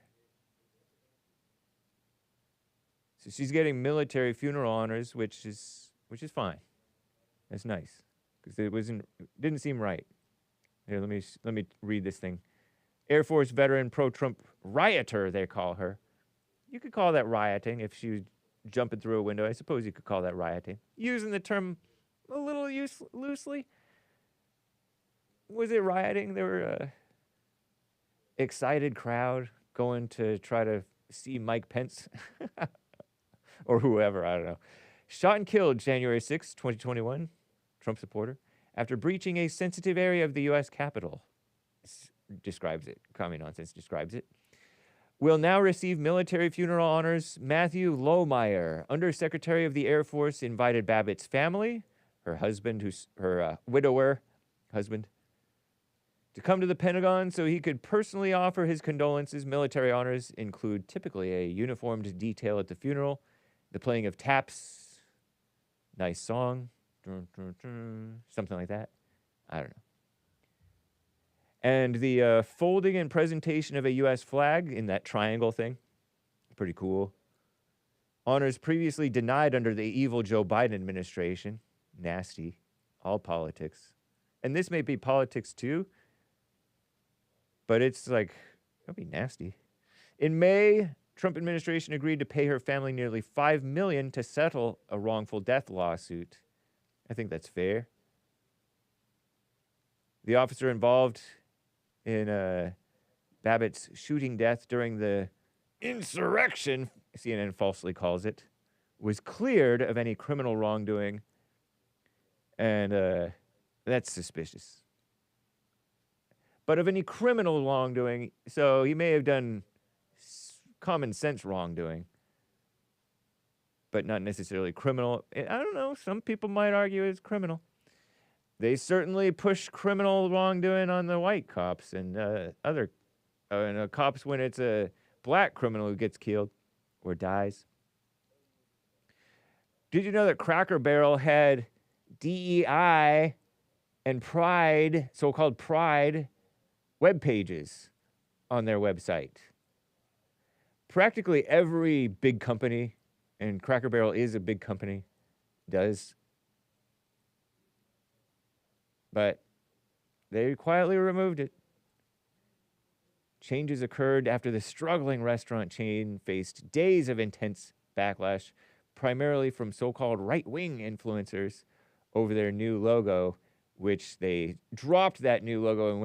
So she's getting military funeral honors, which is fine. That's nice, because it didn't seem right. Here, let me read this thing. Air Force veteran, pro-Trump rioter, they call her. You could call that rioting if she was jumping through a window. I suppose you could call that rioting. Using the term a little loosely. Was it rioting? There were a excited crowd going to try to see Mike Pence or whoever, I don't know. Shot and killed January 6, 2021, Trump supporter, after breaching a sensitive area of the U.S. Capitol. Describes it. Common Nonsense describes it. Will now receive military funeral honors. Matthew Lohmeyer, Undersecretary of the Air Force, invited Babbitt's family, her husband, her widower husband, to come to the Pentagon so he could personally offer his condolences. Military honors include typically a uniformed detail at the funeral, the playing of taps, nice song, something like that. I don't know. And the folding and presentation of a U.S. flag in that triangle thing, pretty cool. Honors previously denied under the evil Joe Biden administration. Nasty. All politics. And this may be politics too, but it's like, that'd be nasty. In May, Trump administration agreed to pay her family nearly $5 million to settle a wrongful death lawsuit. I think that's fair. The officer involved in Babbitt's shooting death during the insurrection, CNN falsely calls it, was cleared of any criminal wrongdoing, and that's suspicious. But of any criminal wrongdoing, so he may have done common sense wrongdoing, but not necessarily criminal. I don't know, some people might argue it's criminal. They certainly push criminal wrongdoing on the white cops and other cops when it's a black criminal who gets killed or dies. Did you know that Cracker Barrel had DEI and Pride, so-called Pride, web pages on their website? Practically every big company, and Cracker Barrel is a big company, does. But they quietly removed it. Changes occurred after the struggling restaurant chain faced days of intense backlash, primarily from so-called right-wing influencers over their new logo, which they dropped that new logo and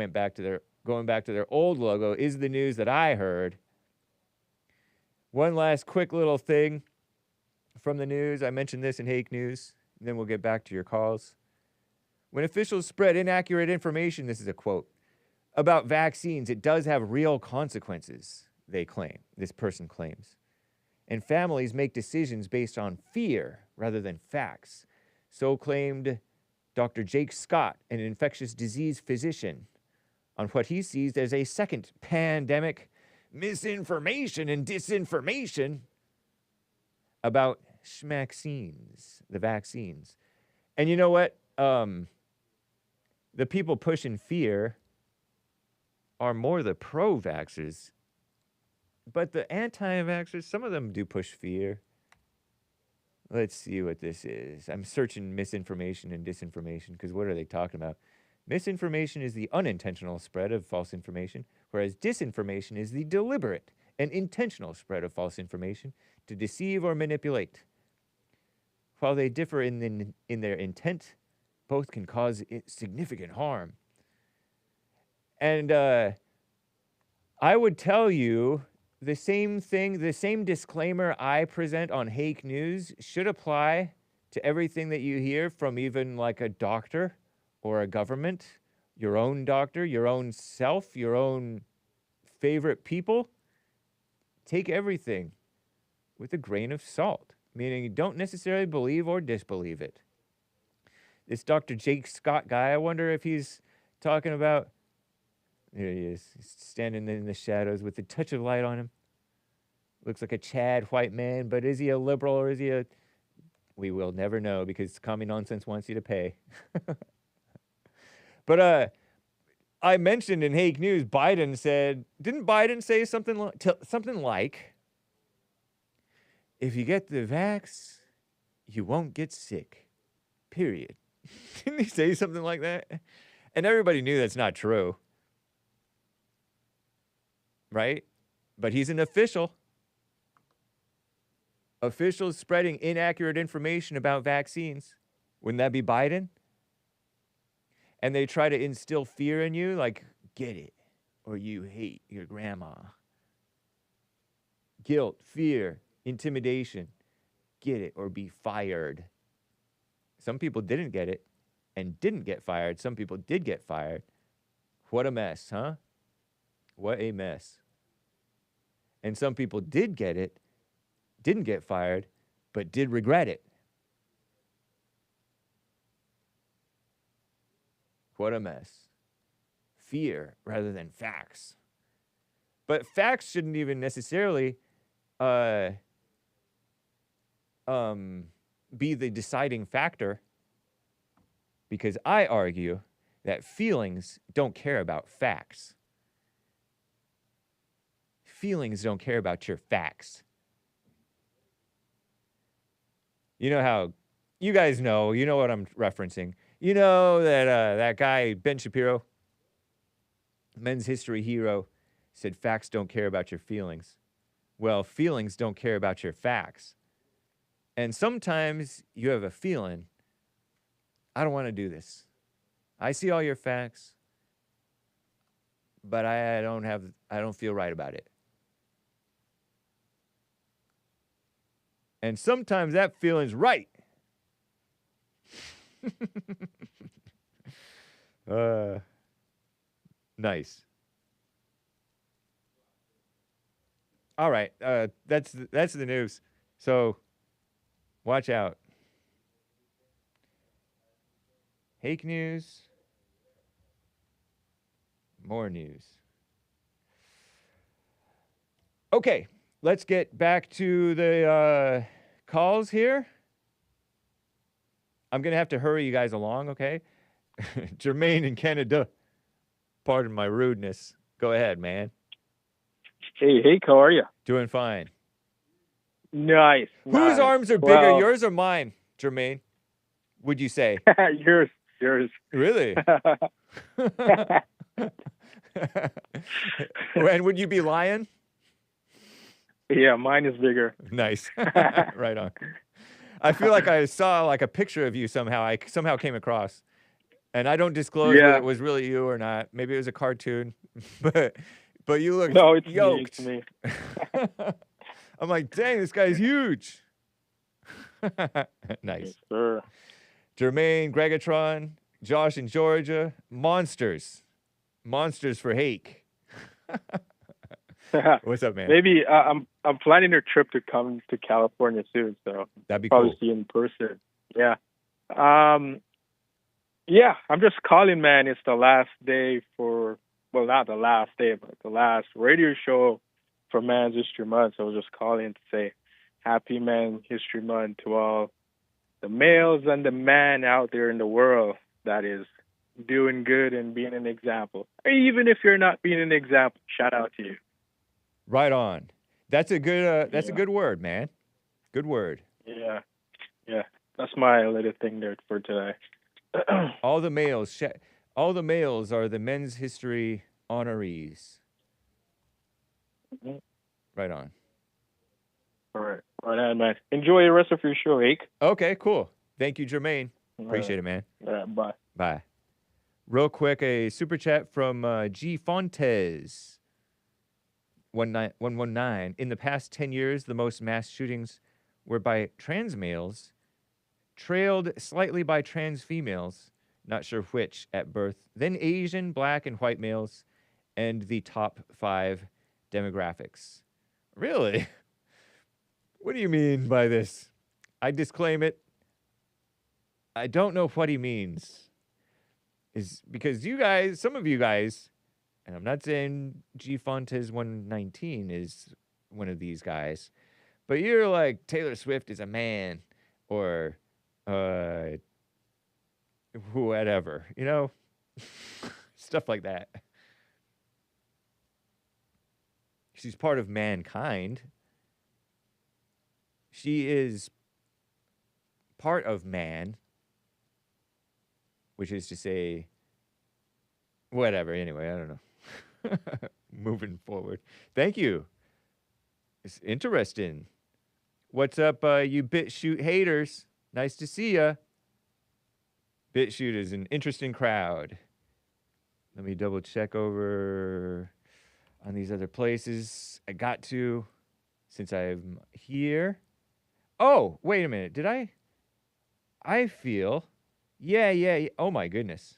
going back to their old logo is the news that I heard. One last quick little thing from the news. I mentioned this in Hake News, and then we'll get back to your calls. When officials spread inaccurate information, this is a quote, about vaccines, it does have real consequences, they claim, this person claims. And families make decisions based on fear rather than facts. So claimed Dr. Jake Scott, an infectious disease physician, on what he sees as a second pandemic, misinformation and disinformation about schmaxines, the vaccines. And you know what? The people pushing fear are more the pro-vaxxers. But the anti-vaxxers, some of them do push fear. Let's see what this is. I'm searching misinformation and disinformation, because what are they talking about? Misinformation is the unintentional spread of false information, whereas disinformation is the deliberate and intentional spread of false information to deceive or manipulate. While they differ in their intent, both can cause significant harm. And I would tell you the same thing, the same disclaimer I present on Hake News should apply to everything that you hear from even like a doctor or a government, your own doctor, your own self, your own favorite people. Take everything with a grain of salt, meaning you don't necessarily believe or disbelieve it. This Dr. Jake Scott guy, I wonder if he's talking about... There he is. He's standing in the shadows with a touch of light on him. Looks like a Chad white man, but is he a liberal or is he a... We will never know because Commie Nonsense wants you to pay. But I mentioned in Hake News, Biden said... Didn't Biden say something like, if you get the vax, you won't get sick. Period. Didn't he say something like that? And everybody knew that's not true. Right? But he's an official. Officials spreading inaccurate information about vaccines. Wouldn't that be Biden? And they try to instill fear in you, like, get it, or you hate your grandma. Guilt, fear, intimidation. Get it, or be fired. Some people didn't get it and didn't get fired. Some people did get fired. What a mess, huh? What a mess. And some people did get it, didn't get fired, but did regret it. What a mess. Fear rather than facts. But facts shouldn't even necessarily be the deciding factor, because I argue that feelings don't care about facts. Feelings don't care about your facts. You know how, you guys know, you know what I'm referencing. You know that that guy, Ben Shapiro, men's history hero, said facts don't care about your feelings. Well, feelings don't care about your facts. And sometimes you have a feeling, I don't want to do this. I see all your facts, but I don't feel right about it. And sometimes that feeling's right. Nice. All right, that's the news. So watch out. Hake News. More news. Okay, let's get back to the calls here. I'm going to have to hurry you guys along, okay? Jermaine in Canada. Pardon my rudeness. Go ahead, man. Hey, Hake, how are you? Doing fine. Nice. Whose arms are bigger, yours or mine, Jermaine? Would you say? Yours. Really? And would you be lying? Yeah, mine is bigger. Nice. Right on. I feel like I saw like a picture of you somehow. I somehow came across. And I don't disclose whether it was really you or not. Maybe it was a cartoon. But you look yoked. Me. I'm like, dang, this guy's huge. Nice. Yes, sir. Jermaine, Gregatron, Josh in Georgia. Monsters for Hake. What's up, man? Maybe I'm planning a trip to come to California soon, so that'd be probably cool. see you in person. Yeah. Yeah, I'm just calling, man. It's the last day not the last day, but the last radio show for Men's History Month. So I was just calling to say Happy Men's History Month to all the males and the men out there in the world that is doing good and being an example. Or even if you're not being an example, shout out to you. Right on. That's a good a good word, man. Good word. Yeah. That's my little thing there for today. All the males are the Men's History honorees. Mm-hmm. Right on. All right. Right on, man. Enjoy the rest of your show, Hake. Okay, cool. Thank you, Jermaine. Appreciate it, man. All right, bye. Bye. Real quick, a super chat from G. Fontes. 119. In the past 10 years, the most mass shootings were by trans males, trailed slightly by trans females, not sure which at birth, then Asian, black, and white males, and the top 5 demographics. Really? What do you mean by this? I disclaim it. I don't know what he means. Is because you guys, some of you guys, and I'm not saying G Fontes 119 is one of these guys, but you're like Taylor Swift is a man, or whatever, you know, stuff like that. She's part of mankind. She is part of man, which is to say, whatever. Anyway, I don't know. Moving forward. Thank you. It's interesting. What's up, you BitChute haters? Nice to see ya. BitChute is an interesting crowd. Let me double check over on these other places I got to since I'm here. Oh, wait a minute. Did I feel... Yeah. Oh, my goodness.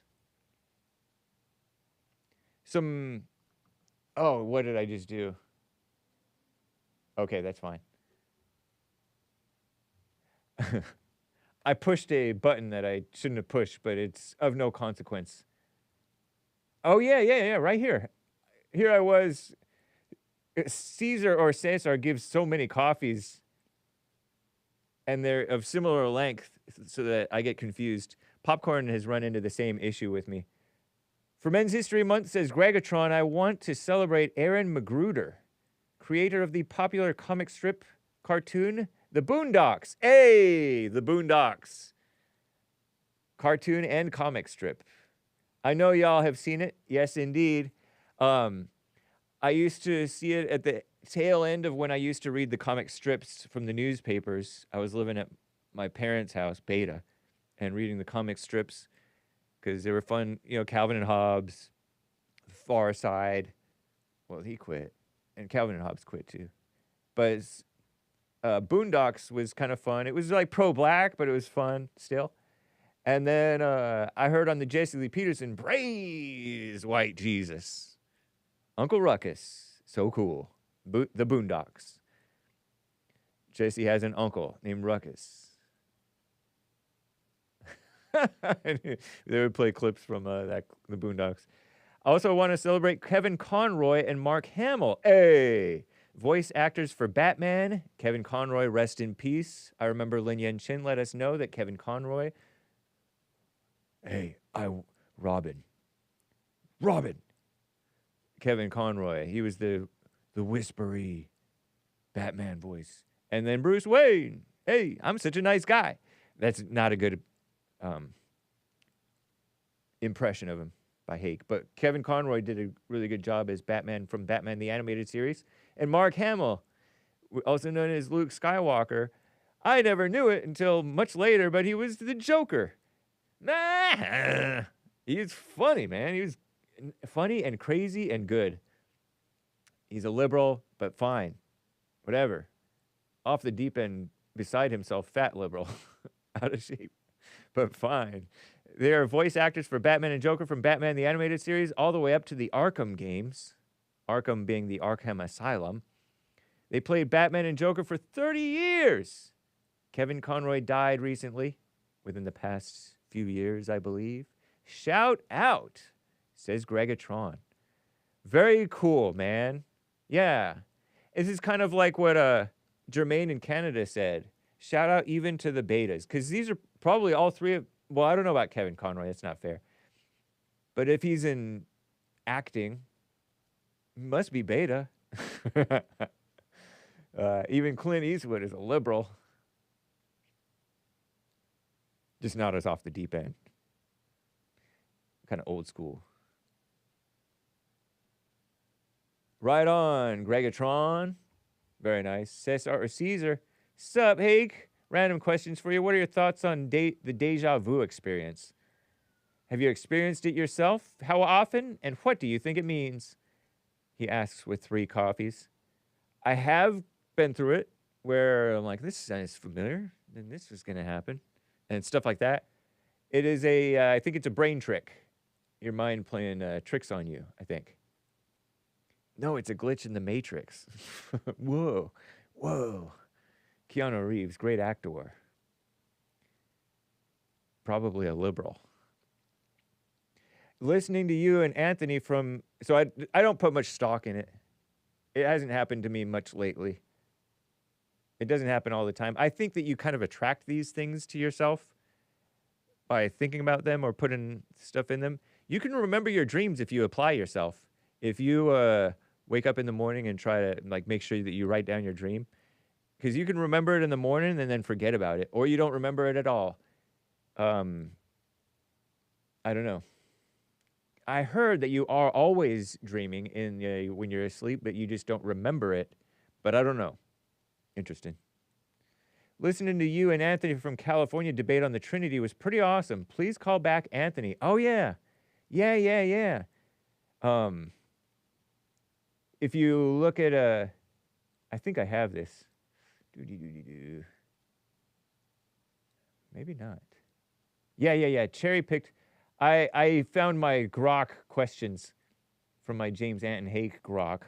Oh, what did I just do? Okay, that's fine. I pushed a button that I shouldn't have pushed, but it's of no consequence. Oh, yeah, right here. Here I was. Caesar or Cesar gives so many coffees, and they're of similar length so that I get confused. Popcorn has run into the same issue with me. For Men's History Month, says Gregatron, I want to celebrate Aaron Magruder, creator of the popular comic strip cartoon, The Boondocks. Hey, The Boondocks. Cartoon and comic strip. I know y'all have seen it. Yes, indeed. I used to see it at the tail end of when I used to read the comic strips from the newspapers. I was living at my parents' house, Beta, and reading the comic strips because they were fun. You know, Calvin and Hobbes, Far Side. Well, he quit, and Calvin and Hobbes quit too. But Boondocks was kind of fun. It was like pro-black, but it was fun still. And then I heard on the Jesse Lee Peterson, praise white Jesus. Uncle Ruckus, so cool. The Boondocks. Jesse has an uncle named Ruckus. They would play clips from the Boondocks. I also want to celebrate Kevin Conroy and Mark Hamill. Hey! Voice actors for Batman. Kevin Conroy, rest in peace. I remember Lin Yen Chin let us know that Kevin Conroy... Hey, Robin. Kevin Conroy. He was the whispery Batman voice. And then Bruce Wayne. Hey, I'm such a nice guy. That's not a good impression of him by Hake. But Kevin Conroy did a really good job as Batman from Batman the Animated Series. And Mark Hamill, also known as Luke Skywalker. I never knew it until much later, but he was the Joker. He's funny, man. He was funny and crazy and good. He's a liberal, but fine. Whatever. Off the deep end, beside himself, fat liberal. Out of shape, but fine. They are voice actors for Batman and Joker from Batman the Animated Series all the way up to the Arkham games. Arkham being the Arkham Asylum. They played Batman and Joker for 30 years. Kevin Conroy died recently, within the past few years, I believe. Shout out, says Gregatron. Very cool, man. Yeah. This is kind of like what Jermaine in Canada said. Shout out even to the betas, because these are probably all three of... Well, I don't know about Kevin Conroy. That's not fair. But if he's in acting, he must be beta. Even Clint Eastwood is a liberal. Just not as off the deep end. Kind of old school. Right on, Gregatron. Very nice. Cesar or Caesar. Sup, Hake? Random questions for you. What are your thoughts on the deja vu experience? Have you experienced it yourself? How often? And what do you think it means? He asks with 3 coffees. I have been through it where I'm like, this sounds familiar. Then this was going to happen. And stuff like that. It is I think it's a brain trick. Your mind playing tricks on you, I think. No, it's a glitch in the Matrix. Whoa. Keanu Reeves, great actor. probably a liberal. Listening to you and Anthony so I don't put much stock in it. It hasn't happened to me much lately. It doesn't happen all the time. I think that you kind of attract these things to yourself by thinking about them or putting stuff in them. You can remember your dreams if you apply yourself. If you wake up in the morning and try to like make sure that you write down your dream, because you can remember it in the morning and then forget about it, or you don't remember it at all. I don't know. I heard that you are always dreaming when you're asleep, but you just don't remember it. But I don't know. Interesting. Listening to you and Anthony from California debate on the Trinity was pretty awesome. Please call back Anthony. Oh, yeah. Yeah. If you look at I think I have this. Maybe not. Yeah. Cherry picked. I found my grok questions from my James Anton Hake grok.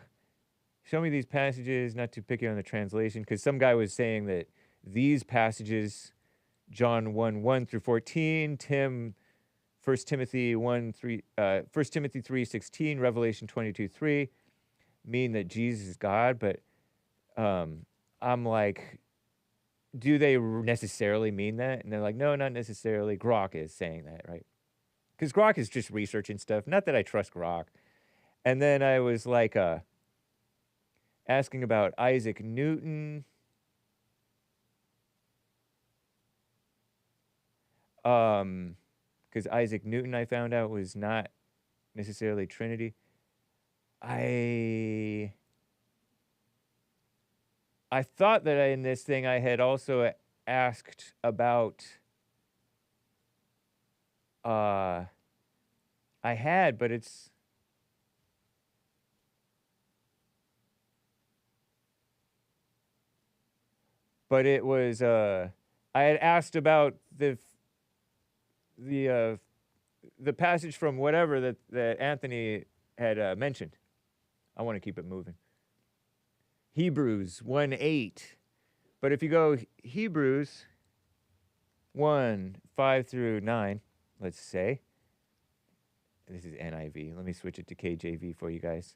Show me these passages, not too picky on the translation, because some guy was saying that these passages, John 1 through 14, 1 Timothy 3:16, Revelation 22:3, mean that Jesus is God. But I'm like, do they necessarily mean that? And they're like, no, not necessarily. Grok is saying that, right? Because Grok is just researching stuff. Not that I trust Grok. And then I was like asking about Isaac Newton. Because Isaac Newton, I found out, was not necessarily Trinity. I thought that in this thing I had also asked about I had, but it's it was I had asked about the passage from whatever that Anthony had mentioned. I want to keep it moving. Hebrews 1:8. But if you go Hebrews 1:5 through 9, let's say. This is NIV. Let me switch it to KJV for you guys.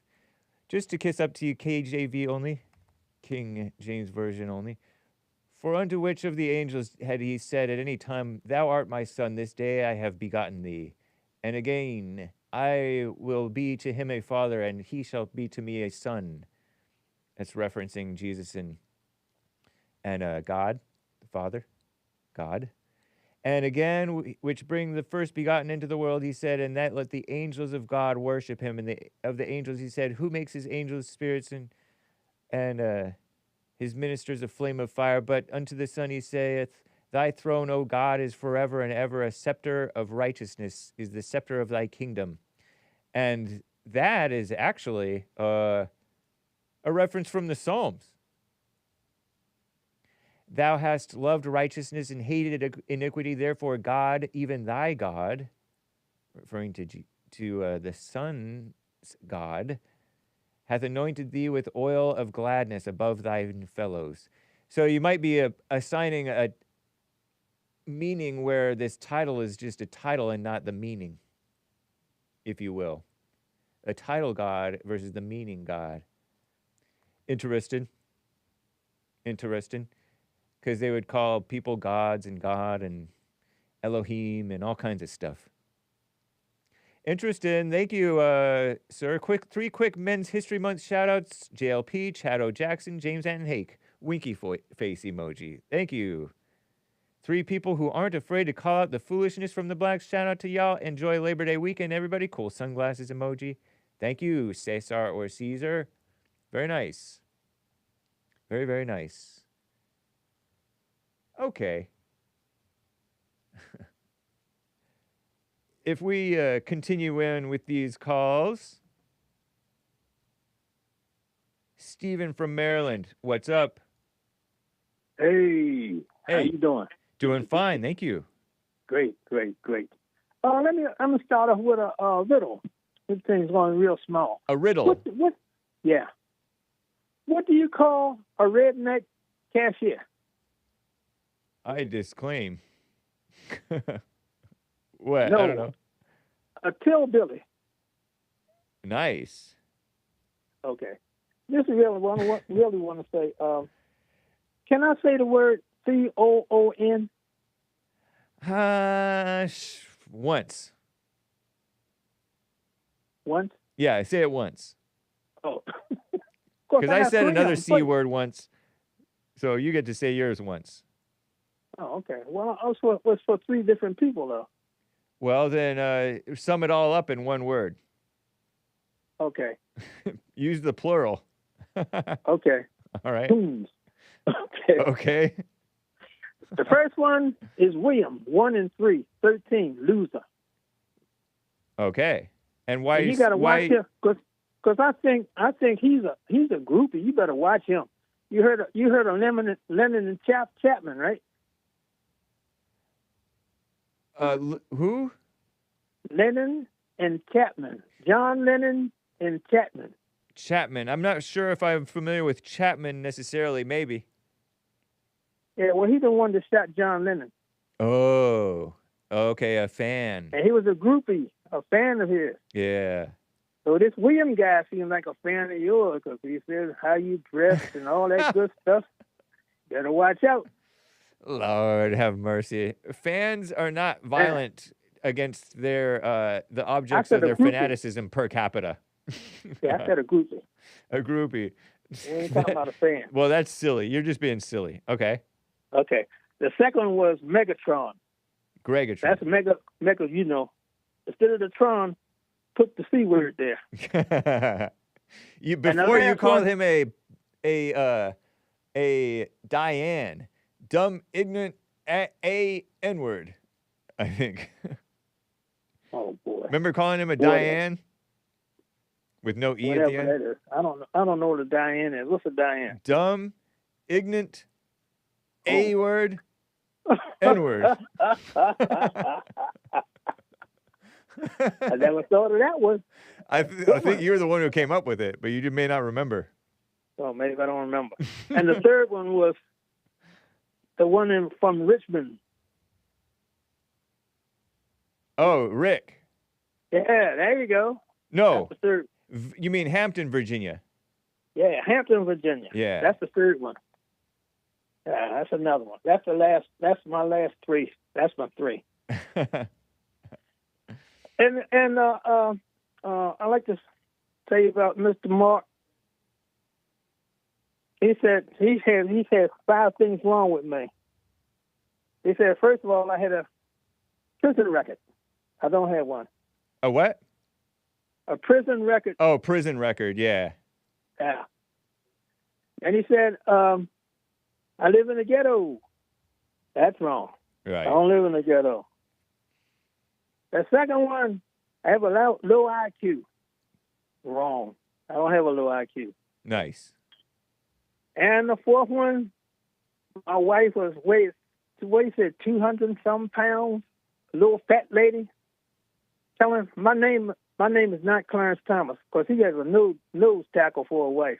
Just to kiss up to you, KJV only, King James Version only. For unto which of the angels had he said at any time, Thou art my son, this day I have begotten thee? And again, I will be to him a father, and he shall be to me a son. That's referencing Jesus and God, the Father, God. And again, which bring the first begotten into the world, he said, and that let the angels of God worship him. And of the angels, he said, who makes his angels spirits and his ministers a flame of fire? But unto the Son he saith, Thy throne, O God, is forever and ever. A scepter of righteousness is the scepter of thy kingdom. And that is actually a reference from the Psalms. Thou hast loved righteousness and hated iniquity, therefore God, even thy God, referring to the Son's God, hath anointed thee with oil of gladness above thine fellows. So you might be assigning a meaning where this title is just a title and not the meaning, if you will. A title God versus the meaning God. Interesting. Because they would call people gods and God and Elohim and all kinds of stuff. Interesting. Thank you, sir. Three quick Men's History Month shout-outs. JLP, Chad O. Jackson, James Anton Hake. Winky face emoji. Thank you. 3 people who aren't afraid to call out the foolishness from the blacks. Shout out to y'all. Enjoy Labor Day weekend, everybody. Cool sunglasses emoji. Thank you, Cesar or Caesar. Very nice. Very, very nice. Okay. If we continue in with these calls, Stephen from Maryland, what's up? Hey, how you doing? Doing fine, thank you. Great. I'm gonna start off with a riddle. This thing's going real small. A riddle? What? Yeah. What do you call a redneck cashier? I disclaim. What? No. I don't know. A tillbilly. Nice. Okay. This is really what I really want to say. Can I say the word COON? Once. Once? Yeah, say it once. Oh. Because I said another C word once, so you get to say yours once. Oh, okay. Well, also it was for 3 different people, though. Well, then sum it all up in one word. Okay. Use the plural. Okay. All right. Coons. Okay. Okay. The first one is William, 1 and 3, 13, loser. Okay. And why? And you got to watch him, because I think he's a groupie. You better watch him. You heard of Lennon and Chapman, right? Who? Lennon and Chapman. John Lennon and Chapman. Chapman. I'm not sure if I'm familiar with Chapman necessarily. Maybe. Yeah, well, he's the one that shot John Lennon. Oh. Okay, a fan. And he was a groupie, a fan of his. Yeah. So this William guy seems like a fan of yours because he says how you dress and all that good stuff. Better watch out. Lord have mercy. Fans are not violent against their the objects of their fanaticism per capita. Yeah, I said a groupie. A groupie. We ain't talking about a fan. Well, that's silly. You're just being silly. Okay. Okay. The second one was Megatron. Gregatron. That's mega, you know. Instead of the Tron, put the C word there. Before you called him a Diane. Dumb, ignorant, a N-word, I think. Oh, boy. Remember calling him a Diane? With no E at the end? That is. I don't know what a Diane is. What's a Diane? Dumb, ignorant, A-word, N-word. I never thought of that one. I think you're the one who came up with it, but you may not remember. Oh, maybe I don't remember. And the third one was the one from Richmond. Oh, Rick. Yeah, there you go. No. That's the third. You mean Hampton, Virginia? Yeah, Hampton, Virginia. Yeah. That's the third one. Yeah, that's another one. That's the last. That's my last 3. That's my 3. And I like to say about Mr. Mark. He said he had 5 things wrong with me. He said, first of all, I had a prison record. I don't have one. A what? A prison record. Oh, prison record, yeah. Yeah. And he said, I live in the ghetto. That's wrong. Right. I don't live in the ghetto. The second one, I have a low IQ. Wrong. I don't have a low IQ. Nice. And the fourth one, my wife was weighed 200-some pounds, a little fat lady. Tell him my name is not Clarence Thomas because he has a nose tackle for a wife.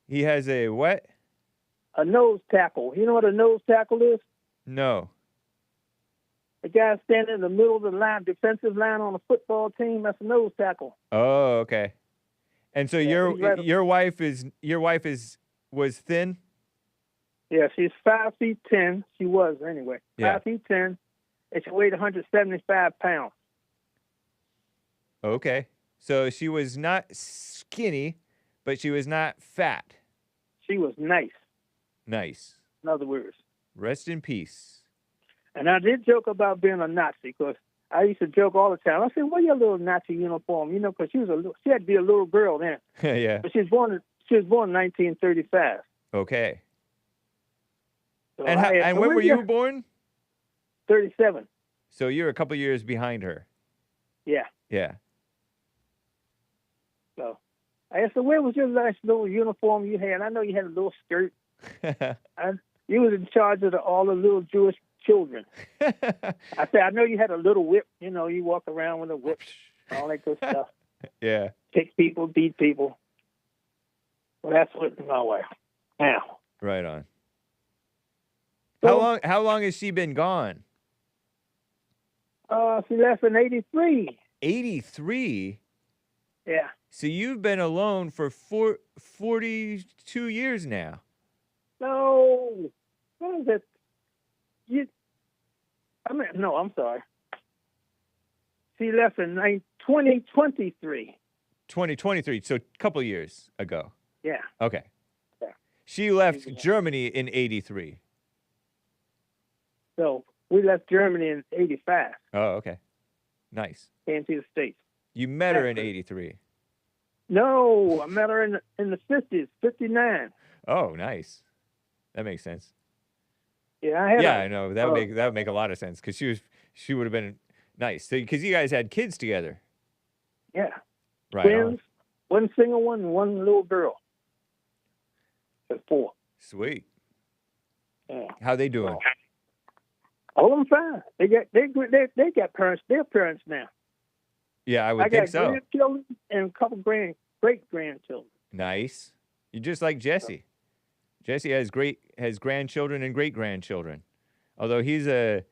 He has a what? A nose tackle. You know what a nose tackle is? No. The guy standing in the middle of the line, defensive line on a football team. That's a nose tackle. Oh, okay. And so your wife was thin? Yeah, she's 5'10". She was anyway. Yeah. 5'10", and she weighed 175 pounds. Okay. So she was not skinny, but she was not fat. She was nice. Nice. In other words. Rest in peace. And I did joke about being a Nazi because I used to joke all the time. I said, "Where's your little Nazi uniform?" You know, because she had to be a little girl then. Yeah. But she was born in 1935. Okay. So and when were you born? 37. So you're a couple years behind her. Yeah. Yeah. So I asked her, "Where was your nice little uniform you had? I know you had a little skirt. You was in charge of all the little Jewish children." I said, "I know you had a little whip. You know, you walk around with a whip, all that good stuff. Yeah. Kick people, beat people." Well, that's what my wife. Now. Right on. So, How long has she been gone? She left in 83. 83? Yeah. So you've been alone for 42 years now. No. What is it? No, I'm sorry. She left in 2023. 2023, so a couple years ago. Yeah. Okay. Yeah. She left Germany in 83. So we left Germany in 85. Oh, okay. Nice. Came to the States. You met her in 83. No, I met her in the 50s, 59. Oh, nice. That makes sense. Yeah, I had I know. That would make a lot of sense because she would have been nice. Because you guys had kids together. Yeah. Right. Twins, one single one, and one little girl. That's 4. Sweet. Yeah. How they doing? All of them fine. They got parents. They're parents now. Yeah, I would I think got so. grandchildren and a couple great grandchildren. Nice. You're just like Jesse. Jesse has grandchildren and great grandchildren. Although he's a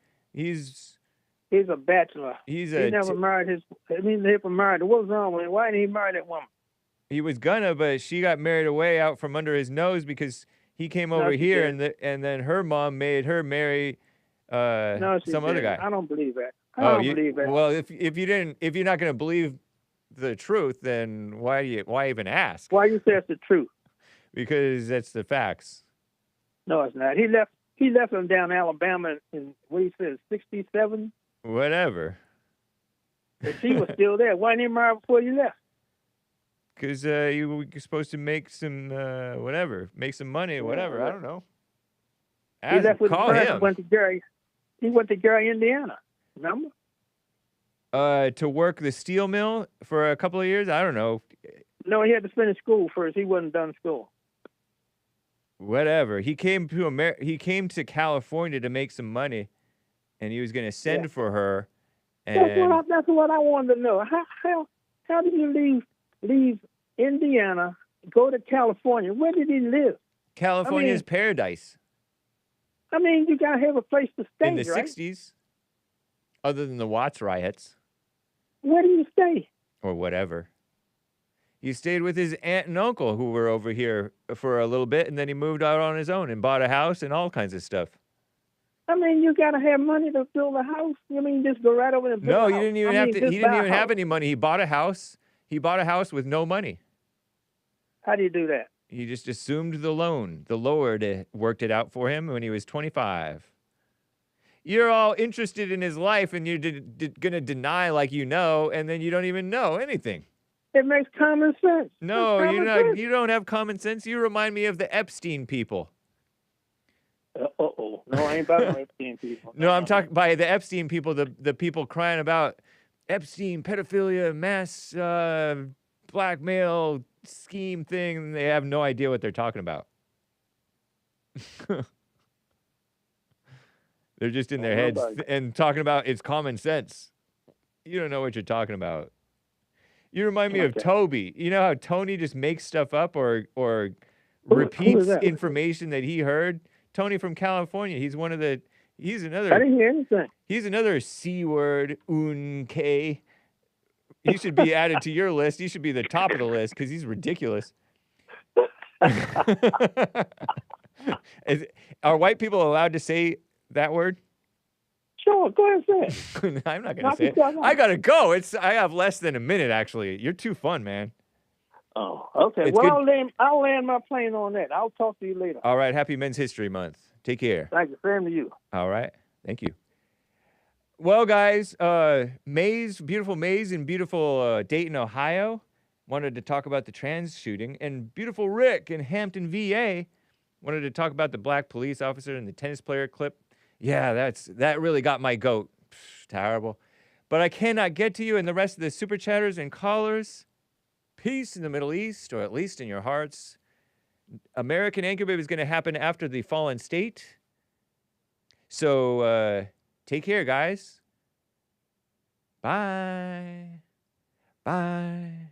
bachelor. He never married he never married. What was wrong with him? Why didn't he marry that woman? He was gonna, but she got married away out from under his nose because he came over here and then her mom made her marry some other guy. I don't believe that. I don't believe that. Well, if you're not gonna believe the truth, then why even ask? Why you say it's the truth? Because that's the facts. No, it's not. He left him down Alabama in what he said, 67. Whatever. But she was still there. Why didn't he marry before you left? Because you were supposed to make some make some money or whatever. I don't know. He left with call him. He went to Gary, Indiana. Remember? To work the steel mill for a couple of years. I don't know. No, he had to finish school first. He wasn't done school. Whatever. He came to California to make some money, and he was going to send for her. And that's what I wanted to know. How did you leave Indiana, go to California? Where did he live? California's paradise. I mean, you gotta have a place to stay. In the right? 60s, other than the Watts riots. Where do you stay? Or whatever. He stayed with his aunt and uncle who were over here for a little bit, and then he moved out on his own and bought a house and all kinds of stuff. I mean, you gotta have money to build a house. You mean just go right over and build a house? No, he didn't even have any money. He bought a house. He bought a house with no money. How do you do that? He just assumed the loan. The Lord worked it out for him when he was 25. You're all interested in his life, and you're going to deny like you know, and then you don't even know anything. It makes common sense. No, you're not. You don't have common sense. You remind me of the Epstein people. No, I ain't about the Epstein people. No, I'm talking by the Epstein people, the people crying about Epstein, pedophilia, mass blackmail scheme thing. They have no idea what they're talking about. They're just in their heads and talking about it's common sense. You don't know what you're talking about. You remind me of Toby. You know how Tony just makes stuff up or repeats information that he heard? Tony from California. He's another. I didn't hear anything. He's another C word, K. He should be added to your list. He should be the top of the list because he's ridiculous. Are white people allowed to say that word? Sure, go ahead and say it. I'm not going to say it. I got to go. I have less than a minute, actually. You're too fun, man. Oh, okay. Well, I'll land my plane on that. I'll talk to you later. All right. Happy Men's History Month. Take care. Thank you. Same to you. All right. Thank you. Well, guys, Maze, beautiful Maze in beautiful Dayton, Ohio, wanted to talk about the trans shooting. And beautiful Rick in Hampton, VA, wanted to talk about the black police officer and the tennis player clip. Yeah, that really got my goat. Terrible. But I cannot get to you and the rest of the super chatters and callers. Peace in the Middle East, or at least in your hearts. American Anchor Babe is going to happen after the Fallen State. So take care, guys. Bye. Bye.